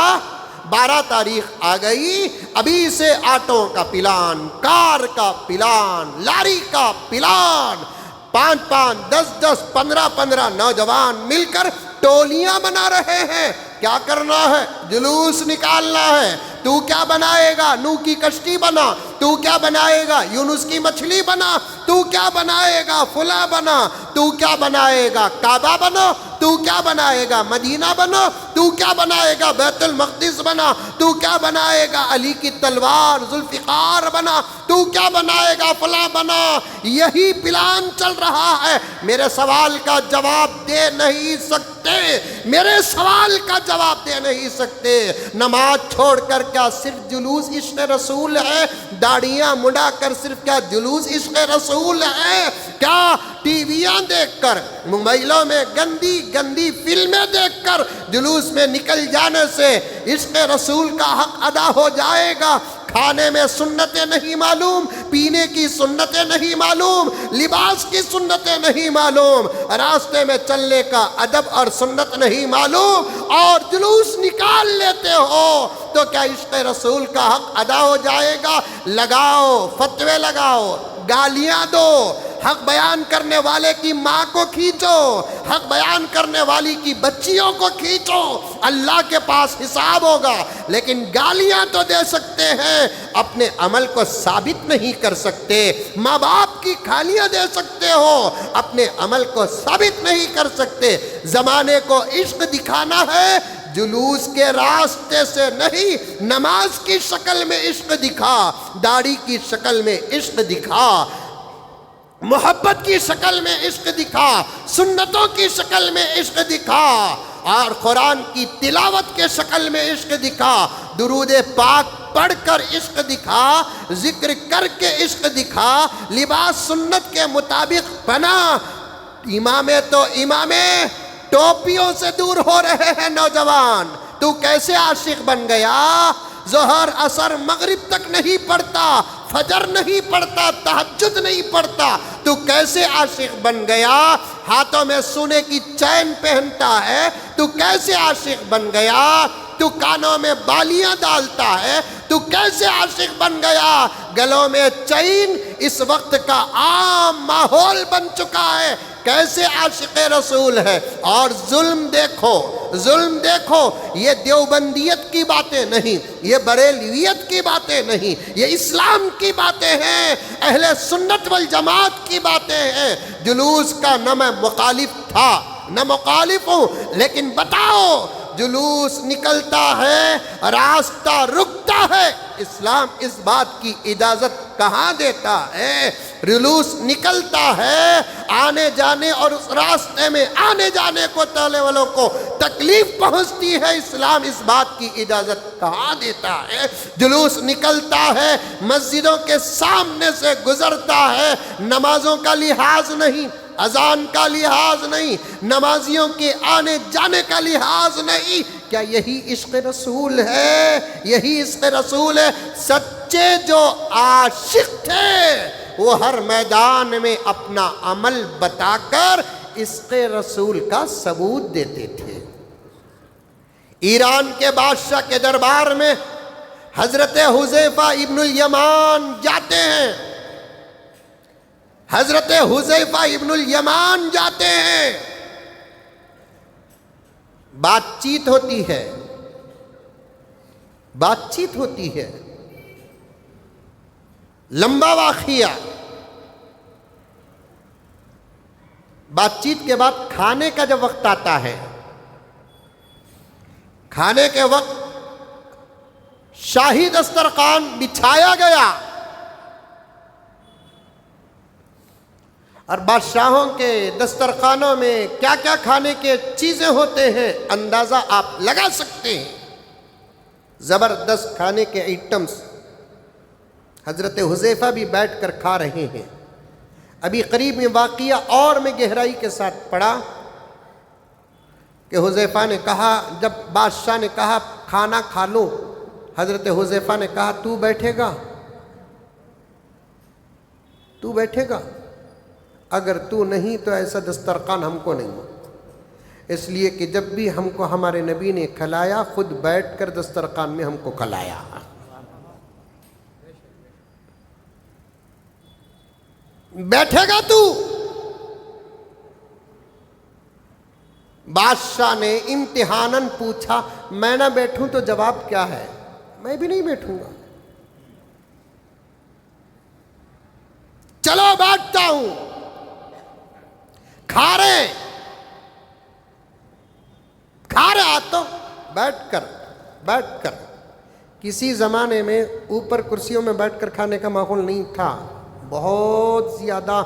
S1: 12 تاریخ آ گئی، ابھی سے آٹوں کا پلان، کار کا پلان، لاری کا پلان، 5-5 10-10 15-15 نوجوان مل کر ٹولیاں بنا رہے ہیں۔ کیا کرنا ہے؟ جلوس نکالنا ہے۔ تو کیا بنائے گا؟ نوح کی کشتی بنا۔ تو کیا بنائے گا؟ یونس کی مچھلی بنا۔ تو کیا بنائے گا؟ فلاں بنا۔ تو کیا بنائے گا؟ کعبہ بنو۔ تو کیا بنائے گا؟ مدینہ بنو۔ تو کیا بنائے گا؟ بیت المقدس بنا۔ تو کیا بنائے گا؟ علی کی تلوار ذوالفقار بنا۔ تو کیا بنائے گا؟ فلاں بنا۔ یہی پلان چل رہا ہے۔ میرے سوال کا جواب دے نہیں سکتے، میرے سوال کا جواب دے نہیں سکتے۔ نماز چھوڑ کر کیا صرف جلوس عشق رسول ہے؟ داڑیاں مڈا کر صرف کیا جلوس عشق رسول ہے؟ کیا ٹی ویاں دیکھ کر، موبائلوں میں گندی گندی فلمیں دیکھ کر جلوس میں نکل جانے سے عشق رسول کا حق ادا ہو جائے گا؟ کھانے میں سنتیں نہیں معلوم، پینے کی سنتیں نہیں معلوم، لباس کی سنتیں نہیں معلوم، راستے میں چلنے کا ادب اور سنت نہیں معلوم، اور جلوس نکال لیتے ہو تو کیا عشق رسول کا حق ادا ہو جائے گا؟ لگاؤ، فتوے لگاؤ، گالیاں دو، حق بیان کرنے والے کی ماں کو کھینچو، حق بیان کرنے والی کی بچیوں کو کھینچو، اللہ کے پاس حساب ہوگا۔ لیکن گالیاں تو دے سکتے ہیں، اپنے عمل کو ثابت نہیں کر سکتے۔ ماں باپ کی گالیاں دے سکتے ہو، اپنے عمل کو ثابت نہیں کر سکتے۔ زمانے کو عشق دکھانا ہے، جلوس کے راستے سے نہیں، نماز کی شکل میں عشق دکھا، داڑھی کی شکل میں عشق دکھا، محبت کی شکل میں عشق دکھا، سنتوں کی شکل میں عشق دکھا، اور قرآن کی تلاوت کے شکل میں عشق دکھا، درود پاک پڑھ کر عشق دکھا، ذکر کر کے عشق دکھا، لباس سنت کے مطابق بنا۔ امامے تو امامے، ٹوپیوں سے دور ہو رہے ہیں نوجوان۔ تو کیسے عاشق بن گیا؟ ظہر عصر مغرب تک نہیں پڑھتا، فجر نہیں پڑھتا، تہجد نہیں پڑھتا، تو کیسے عاشق بن گیا؟ ہاتھوں میں سونے کی چین پہنتا ہے، تو کیسے عاشق بن گیا؟ تو کانوں میں بالیاں ڈالتا ہے، تو کیسے عاشق بن گیا؟ گلوں میں چین اس وقت کا عام ماحول بن چکا ہے، کیسے عاشق رسول ہے؟ اور ظلم دیکھو، ظلم دیکھو، یہ دیوبندیت کی باتیں نہیں، یہ بریلویت کی باتیں نہیں، یہ اسلام کی باتیں ہیں، اہل سنت والجماعت کی باتیں ہیں۔ جلوس کا نہ میں مخالف تھا نہ مخالف ہوں، لیکن بتاؤ جلوس نکلتا ہے، راستہ رکتا ہے، اسلام اس بات کی اجازت کہاں دیتا ہے؟ جلوس نکلتا ہے، آنے جانے اور اس راستے میں آنے جانے کو چلنے والوں کو تکلیف پہنچتی ہے، اسلام اس بات کی اجازت کہاں دیتا ہے؟ جلوس نکلتا ہے، مسجدوں کے سامنے سے گزرتا ہے، نمازوں کا لحاظ نہیں، اذان کا لحاظ نہیں، نمازیوں کے آنے جانے کا لحاظ نہیں۔ کیا یہی عشق رسول ہے؟ یہی عشق رسول ہے؟ سچے جو عاشق تھے وہ ہر میدان میں اپنا عمل بتا کر عشق رسول کا ثبوت دیتے تھے۔ ایران کے بادشاہ کے دربار میں حضرت حذیفہ ابن الیمان جاتے ہیں، حضرت حذیفہ ابن الیمان جاتے ہیں، بات چیت ہوتی ہے، بات چیت ہوتی ہے، لمبا واقعہ، بات چیت کے بعد کھانے کا جب وقت آتا ہے، کھانے کے وقت شاہی دسترخوان بچھایا گیا اور بادشاہوں کے دسترخوانوں میں کیا کیا کھانے کے چیزیں ہوتے ہیں اندازہ آپ لگا سکتے ہیں، زبردست کھانے کے آئٹمز۔ حضرت حذیفہ بھی بیٹھ کر کھا رہے ہیں۔ ابھی قریب میں واقعہ اور میں گہرائی کے ساتھ پڑھا کہ حذیفہ نے کہا، جب بادشاہ نے کہا کھانا کھا لو، حضرت حذیفہ نے کہا تو بیٹھے گا، تو بیٹھے گا؟ اگر تو نہیں تو ایسا دسترخوان ہم کو نہیں، اس لیے کہ جب بھی ہم کو ہمارے نبی نے کھلایا خود بیٹھ کر دسترخوان میں ہم کو کھلایا۔ بیٹھے گا تو؟ بادشاہ نے امتحاناً پوچھا، میں نہ بیٹھوں تو جواب کیا ہے؟ میں بھی نہیں بیٹھوں گا، چلو بیٹھتا ہوں۔ کھا رہے تو بیٹھ کر کسی زمانے میں اوپر کرسیوں میں بیٹھ کر کھانے کا ماحول نہیں تھا، بہت زیادہ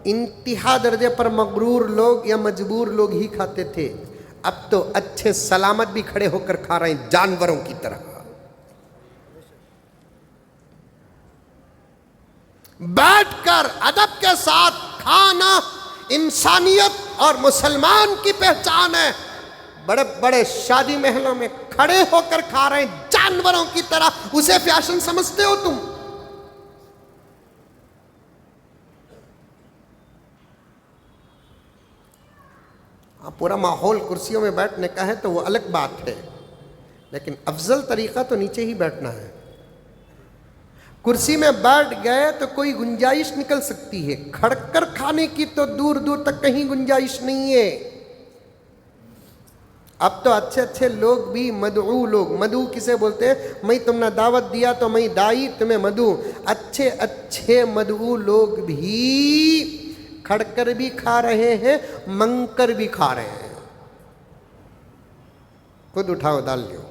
S1: انتہا درجے پر مغرور لوگ یا مجبور لوگ ہی کھاتے تھے۔ اب تو اچھے سلامت بھی کھڑے ہو کر کھا رہے ہیں جانوروں کی طرح۔ بیٹھ کر ادب کے ساتھ کھانا انسانیت اور مسلمان کی پہچان ہے۔ بڑے بڑے شادی محلوں میں کھڑے ہو کر کھا رہے ہیں جانوروں کی طرح، اسے فیشن سمجھتے ہو تم؟ پورا ماحول کرسیوں میں بیٹھنے کا ہے تو وہ الگ بات ہے، لیکن افضل طریقہ تو نیچے ہی بیٹھنا ہے۔ کرسی میں بیٹھ گئے تو کوئی گنجائش نکل سکتی ہے، کھڑ کر کھانے کی تو دور دور تک کہیں گنجائش نہیں ہے۔ اب تو اچھے اچھے لوگ بھی مدعو لوگ، مدعو کسے بولتے ہیں؟ میں تم نے دعوت دیا تو میں دائی تمہیں مدعو، اچھے اچھے مدعو لوگ بھی کھڑ کر بھی کھا رہے ہیں، منگ کر بھی کھا رہے ہیں۔ خود اٹھاؤ ڈال لیو،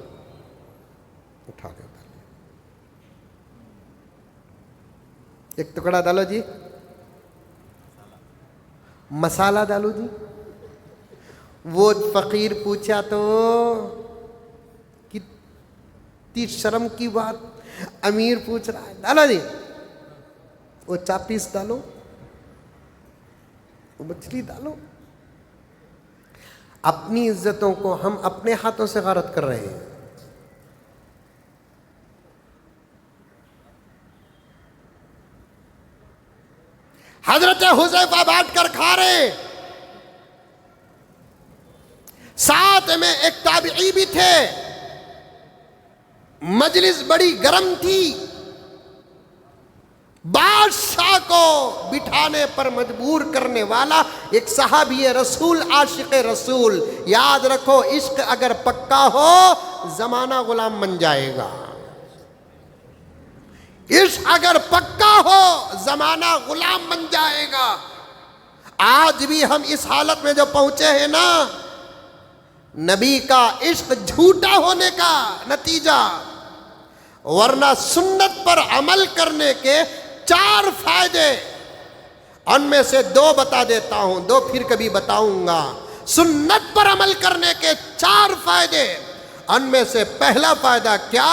S1: اٹھا لو، ایک ٹکڑا ڈالو جی، مسالہ ڈالو جی۔ وہ فقیر پوچھا تو کتنی شرم کی بات، امیر پوچھ رہا ہے ڈالو جی، وہ چاپیس ڈالو، وہ مچھلی ڈالو۔ اپنی عزتوں کو ہم اپنے ہاتھوں سے غارت کر رہے ہیں۔ حضرت حذیفہ بیٹھ کر کھا رہے، ساتھ میں ایک تابعی بھی تھے۔ مجلس بڑی گرم تھی، بادشاہ کو بٹھانے پر مجبور کرنے والا ایک صحابی رسول، عاشق رسول۔ یاد رکھو، عشق اگر پکا ہو زمانہ غلام بن جائے گا، عشق اگر پکا ہو زمانہ غلام بن جائے گا۔ آج بھی ہم اس حالت میں جو پہنچے ہیں نا، نبی کا عشق جھوٹا ہونے کا نتیجہ، ورنہ سنت پر عمل کرنے کے 4 فائدے، ان میں سے 2 بتا دیتا ہوں، 2 پھر کبھی بتاؤں گا۔ سنت پر عمل کرنے کے 4 فائدے، ان میں سے پہلا فائدہ کیا؟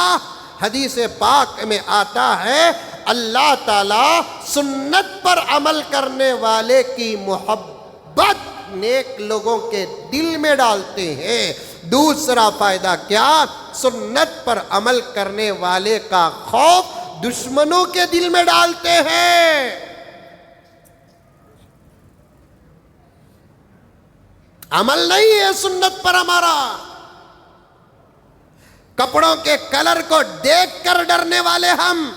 S1: حدیث پاک میں آتا ہے اللہ تعالیٰ سنت پر عمل کرنے والے کی محبت نیک لوگوں کے دل میں ڈالتے ہیں۔ دوسرا فائدہ کیا؟ سنت پر عمل کرنے والے کا خوف دشمنوں کے دل میں ڈالتے ہیں۔ عمل نہیں ہے سنت پر ہمارا، کپڑوں کے کلر کو دیکھ کر ڈرنے والے ہم،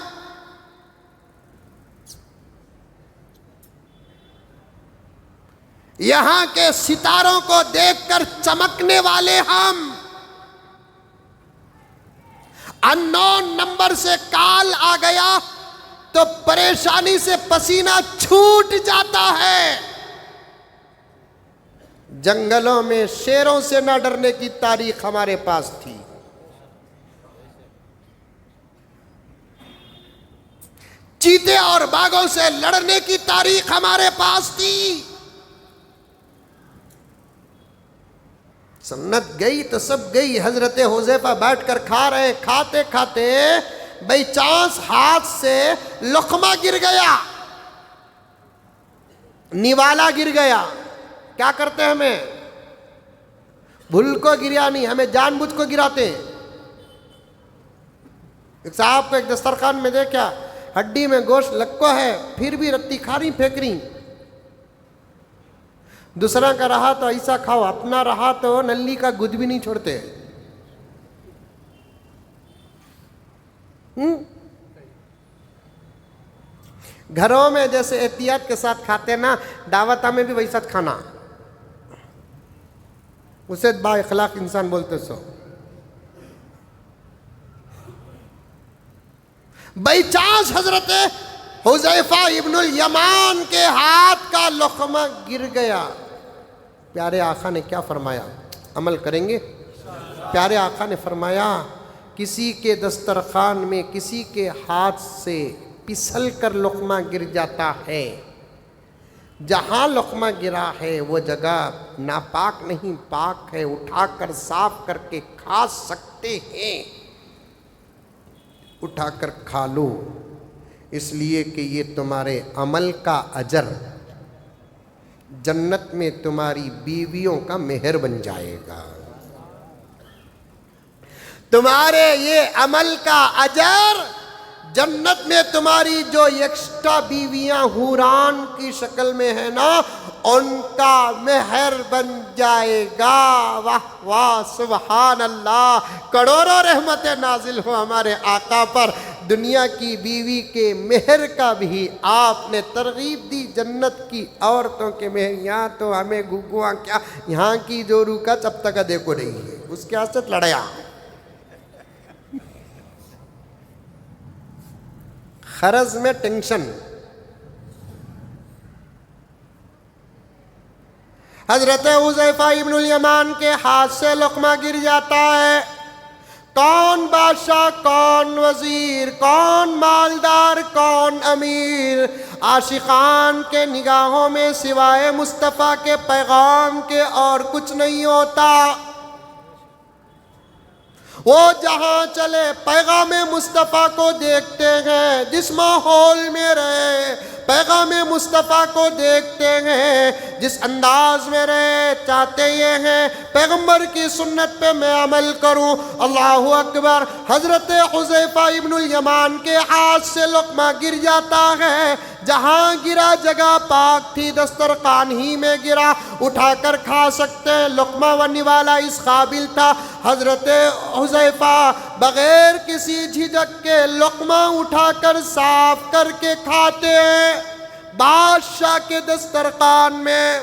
S1: یہاں کے ستاروں کو دیکھ کر چمکنے والے ہم، انون نمبر سے کال آ گیا تو پریشانی سے پسینہ چھوٹ جاتا ہے۔ جنگلوں میں شیروں سے نہ ڈرنے کی تاریخ ہمارے پاس تھی، چیتے اور باغوں سے لڑنے کی تاریخ ہمارے پاس تھی۔ سنت گئی تو سب گئی۔ حضرت حذیفہ بیٹھ کر کھا رہے، کھاتے کھاتے بائی چانس ہاتھ سے لقمہ گر گیا، نوالا گر گیا۔ کیا کرتے ہیں ہمیں؟ بھول کو گریا نہیں، ہمیں جان بوجھ کو گراتے ہیں۔ ایک صاحب کو ایک دسترخوان میں دیکھا، ہڈی میں گوشت لکو ہے، پھر بھی رتی کھا رہی پھینک رہی۔ دوسرا کا رہا تو ایسا کھاؤ، اپنا رہا تو نلی کا گد بھی نہیں چھوڑتے۔ گھروں میں جیسے احتیاط کے ساتھ کھاتے نا، دعوتہ میں بھی ویسا کھانا، اسے با اخلاق انسان بولتے سو۔ بائی چانس حضرت حذیفہ ابن الیمان کے ہاتھ کا لقمہ گر گیا۔ پیارے آقا نے کیا فرمایا؟ عمل کریں گے؟ پیارے آقا نے فرمایا، کسی کے دسترخوان میں کسی کے ہاتھ سے پسل کر لقمہ گر جاتا ہے، جہاں لقمہ گرا ہے وہ جگہ ناپاک نہیں، پاک ہے، اٹھا کر صاف کر کے کھا سکتے ہیں، اٹھا کر کھا لو، اس لیے کہ یہ تمہارے عمل کا اجر جنت میں تمہاری بیویوں کا مہر بن جائے گا۔ تمہارے یہ عمل کا اجر جنت میں تمہاری جو ایکسٹرا بیویاں حوران کی شکل میں ہیں نا، ان کا مہر بن جائے گا۔ واہ واہ، سبحان اللہ، کروڑوں رحمتیں نازل ہو ہمارے آقا پر۔ دنیا کی بیوی کے مہر کا بھی آپ نے ترغیب دی، جنت کی عورتوں کے مہر۔ یہاں تو ہمیں گگواں کیا، یہاں کی جو روکا چب تک دیکھو نہیں ہے، اس کے حسد لڑیا۔ خرض میں ٹینشن۔ حضرت حذیفہ ابن الیمان کے ہاتھ سے لقمہ گر جاتا ہے۔ کون بادشاہ، کون وزیر، کون مالدار، کون امیر، عاشقان کے نگاہوں میں سوائے مصطفیٰ کے پیغام کے اور کچھ نہیں ہوتا۔ وہ جہاں چلے پیغام مصطفیٰ کو دیکھتے ہیں، جس ماحول میں رہے پیغام مصطفیٰ کو دیکھتے ہیں، جس انداز میں رہے چاہتے یہ ہیں پیغمبر کی سنت پہ میں عمل کروں۔ اللہ اکبر۔ حضرت حذیفہ ابن الیمان کے ہاتھ سے لقمہ گر جاتا ہے، جہاں گرا جگہ پاک تھی، دسترخوان ہی میں گرا، اٹھا کر کھا سکتے ہیں، لقمہ ونی والا اس قابل تھا۔ حضرت حذیفہ بغیر کسی جھجک کے لقمہ اٹھا کر صاف کر کے کھاتے ہیں بادشاہ کے دسترخوان میں۔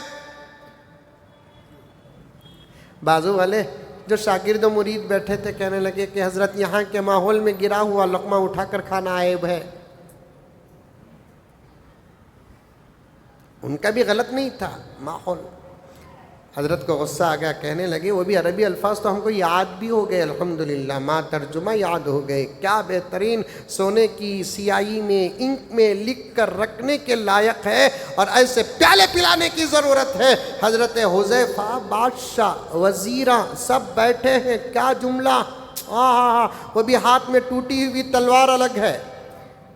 S1: بازو والے جو شاگرد و مرید بیٹھے تھے کہنے لگے کہ حضرت یہاں کے ماحول میں گرا ہوا لقمہ اٹھا کر کھانا عیب ہے۔ ان کا بھی غلط نہیں تھا ماحول۔ حضرت کو غصہ آ گیا، کہنے لگے وہ بھی عربی الفاظ تو ہم کو یاد بھی ہو گئے، الحمدللہ ماں ترجمہ یاد ہو گئے، کیا بہترین سونے کی سیاہی میں انک میں لکھ کر رکھنے کے لائق ہے، اور ایسے پیالے پلانے کی ضرورت ہے۔ حضرت حذیفہ، بادشاہ، وزیراں سب بیٹھے ہیں، کیا جملہ، وہ بھی ہاتھ میں ٹوٹی ہوئی تلوار الگ ہے،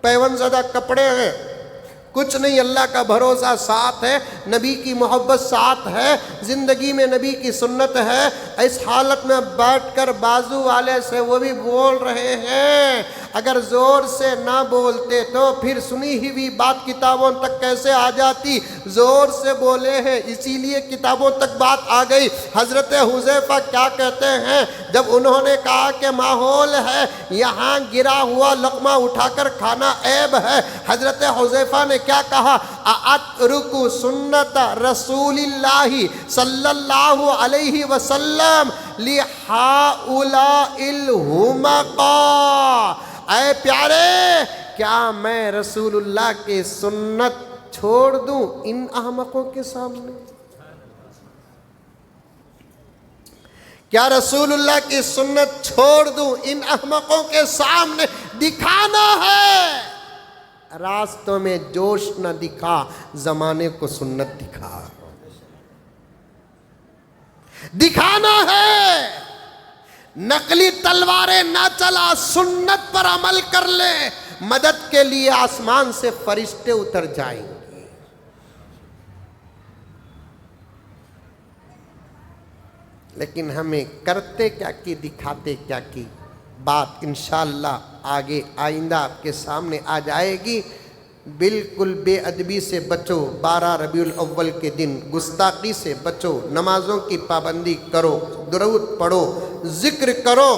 S1: پیون زدہ کپڑے ہیں، کچھ نہیں، اللہ کا بھروسہ ساتھ ہے، نبی کی محبت ساتھ ہے، زندگی میں نبی کی سنت ہے۔ اس حالت میں بیٹھ کر بازو والے سے وہ بھی بول رہے ہیں، اگر زور سے نہ بولتے تو پھر سنی ہوئی بات کتابوں تک کیسے آ جاتی؟ زور سے بولے ہیں اسی لیے کتابوں تک بات آ گئی۔ حضرت حذیفہ کیا کہتے ہیں جب انہوں نے کہا کہ ماحول ہے یہاں گرا ہوا لقمہ اٹھا کر کھانا عیب ہے، حضرت حذیفہ نے کیا کہا؟ اَأَتْرُكُ سُنَّةَ رسول اللہ صلی اللہ علیہ وسلم لِحَاؤُلَاءِ الْحُمَقَاء، اے پیارے کیا میں رسول اللہ کی سنت چھوڑ دوں ان احمقوں کے سامنے؟ کیا رسول اللہ کی سنت چھوڑ دوں ان احمقوں کے سامنے؟ دکھانا ہے، راستوں میں جوش نہ دکھا، زمانے کو سنت دکھا۔ دکھانا ہے، نقلی تلواریں نہ چلا، سنت پر عمل کر لے، مدد کے لیے آسمان سے فرشتے اتر جائیں گے۔ لیکن ہمیں کرتے کیا کی، دکھاتے کیا کی، بات انشاءاللہ آگے آئندہ آپ کے سامنے آ جائے گی۔ بالکل بے ادبی سے بچو، 12 ربیع الاول کے دن گستاخی سے بچو، نمازوں کی پابندی کرو، درود پڑھو، ذکر کرو،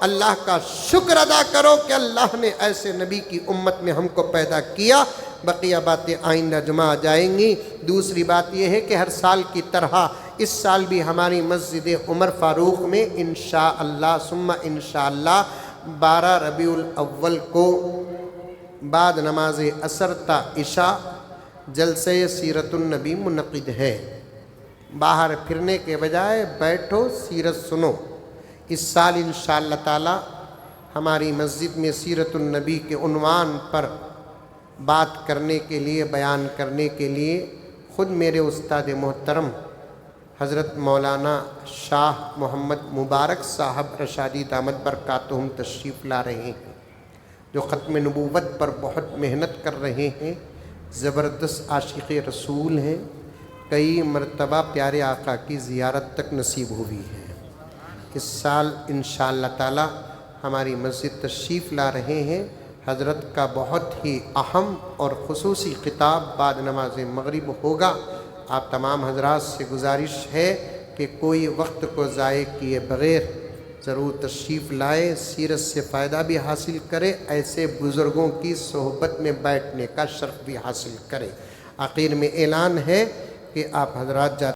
S1: اللہ کا شکر ادا کرو کہ اللہ نے ایسے نبی کی امت میں ہم کو پیدا کیا۔ بقیہ باتیں آئندہ جمعہ آ جائیں گی۔ دوسری بات یہ ہے کہ ہر سال کی طرح اس سال بھی ہماری مسجد عمر فاروق میں انشاءاللہ ثم انشاءاللہ 12 ربیع الاول کو بعد نماز عصر تا عشاء جلسہ سیرت النبی منعقد ہے۔ باہر پھرنے کے بجائے بیٹھو، سیرت سنو۔ اس سال انشاءاللہ تعالی ہماری مسجد میں سیرت النبی کے عنوان پر بات کرنے کے لیے، بیان کرنے کے لیے خود میرے استاد محترم حضرت مولانا شاہ محمد مبارک صاحب رشادی دامت برکاتہم تشریف لا رہے ہیں، جو ختم نبوت پر بہت محنت کر رہے ہیں، زبردست عاشق رسول ہیں، کئی مرتبہ پیارے آقا کی زیارت تک نصیب ہوئی ہے۔ اس سال انشاءاللہ تعالی ہماری مسجد تشریف لا رہے ہیں۔ حضرت کا بہت ہی اہم اور خصوصی خطاب بعد نماز مغرب ہوگا۔ آپ تمام حضرات سے گزارش ہے کہ کوئی وقت کو ضائع کیے بغیر ضرور تشریف لائے، سیرت سے فائدہ بھی حاصل کرے، ایسے بزرگوں کی صحبت میں بیٹھنے کا شرف بھی حاصل کرے۔ آخر میں اعلان ہے کہ آپ حضرات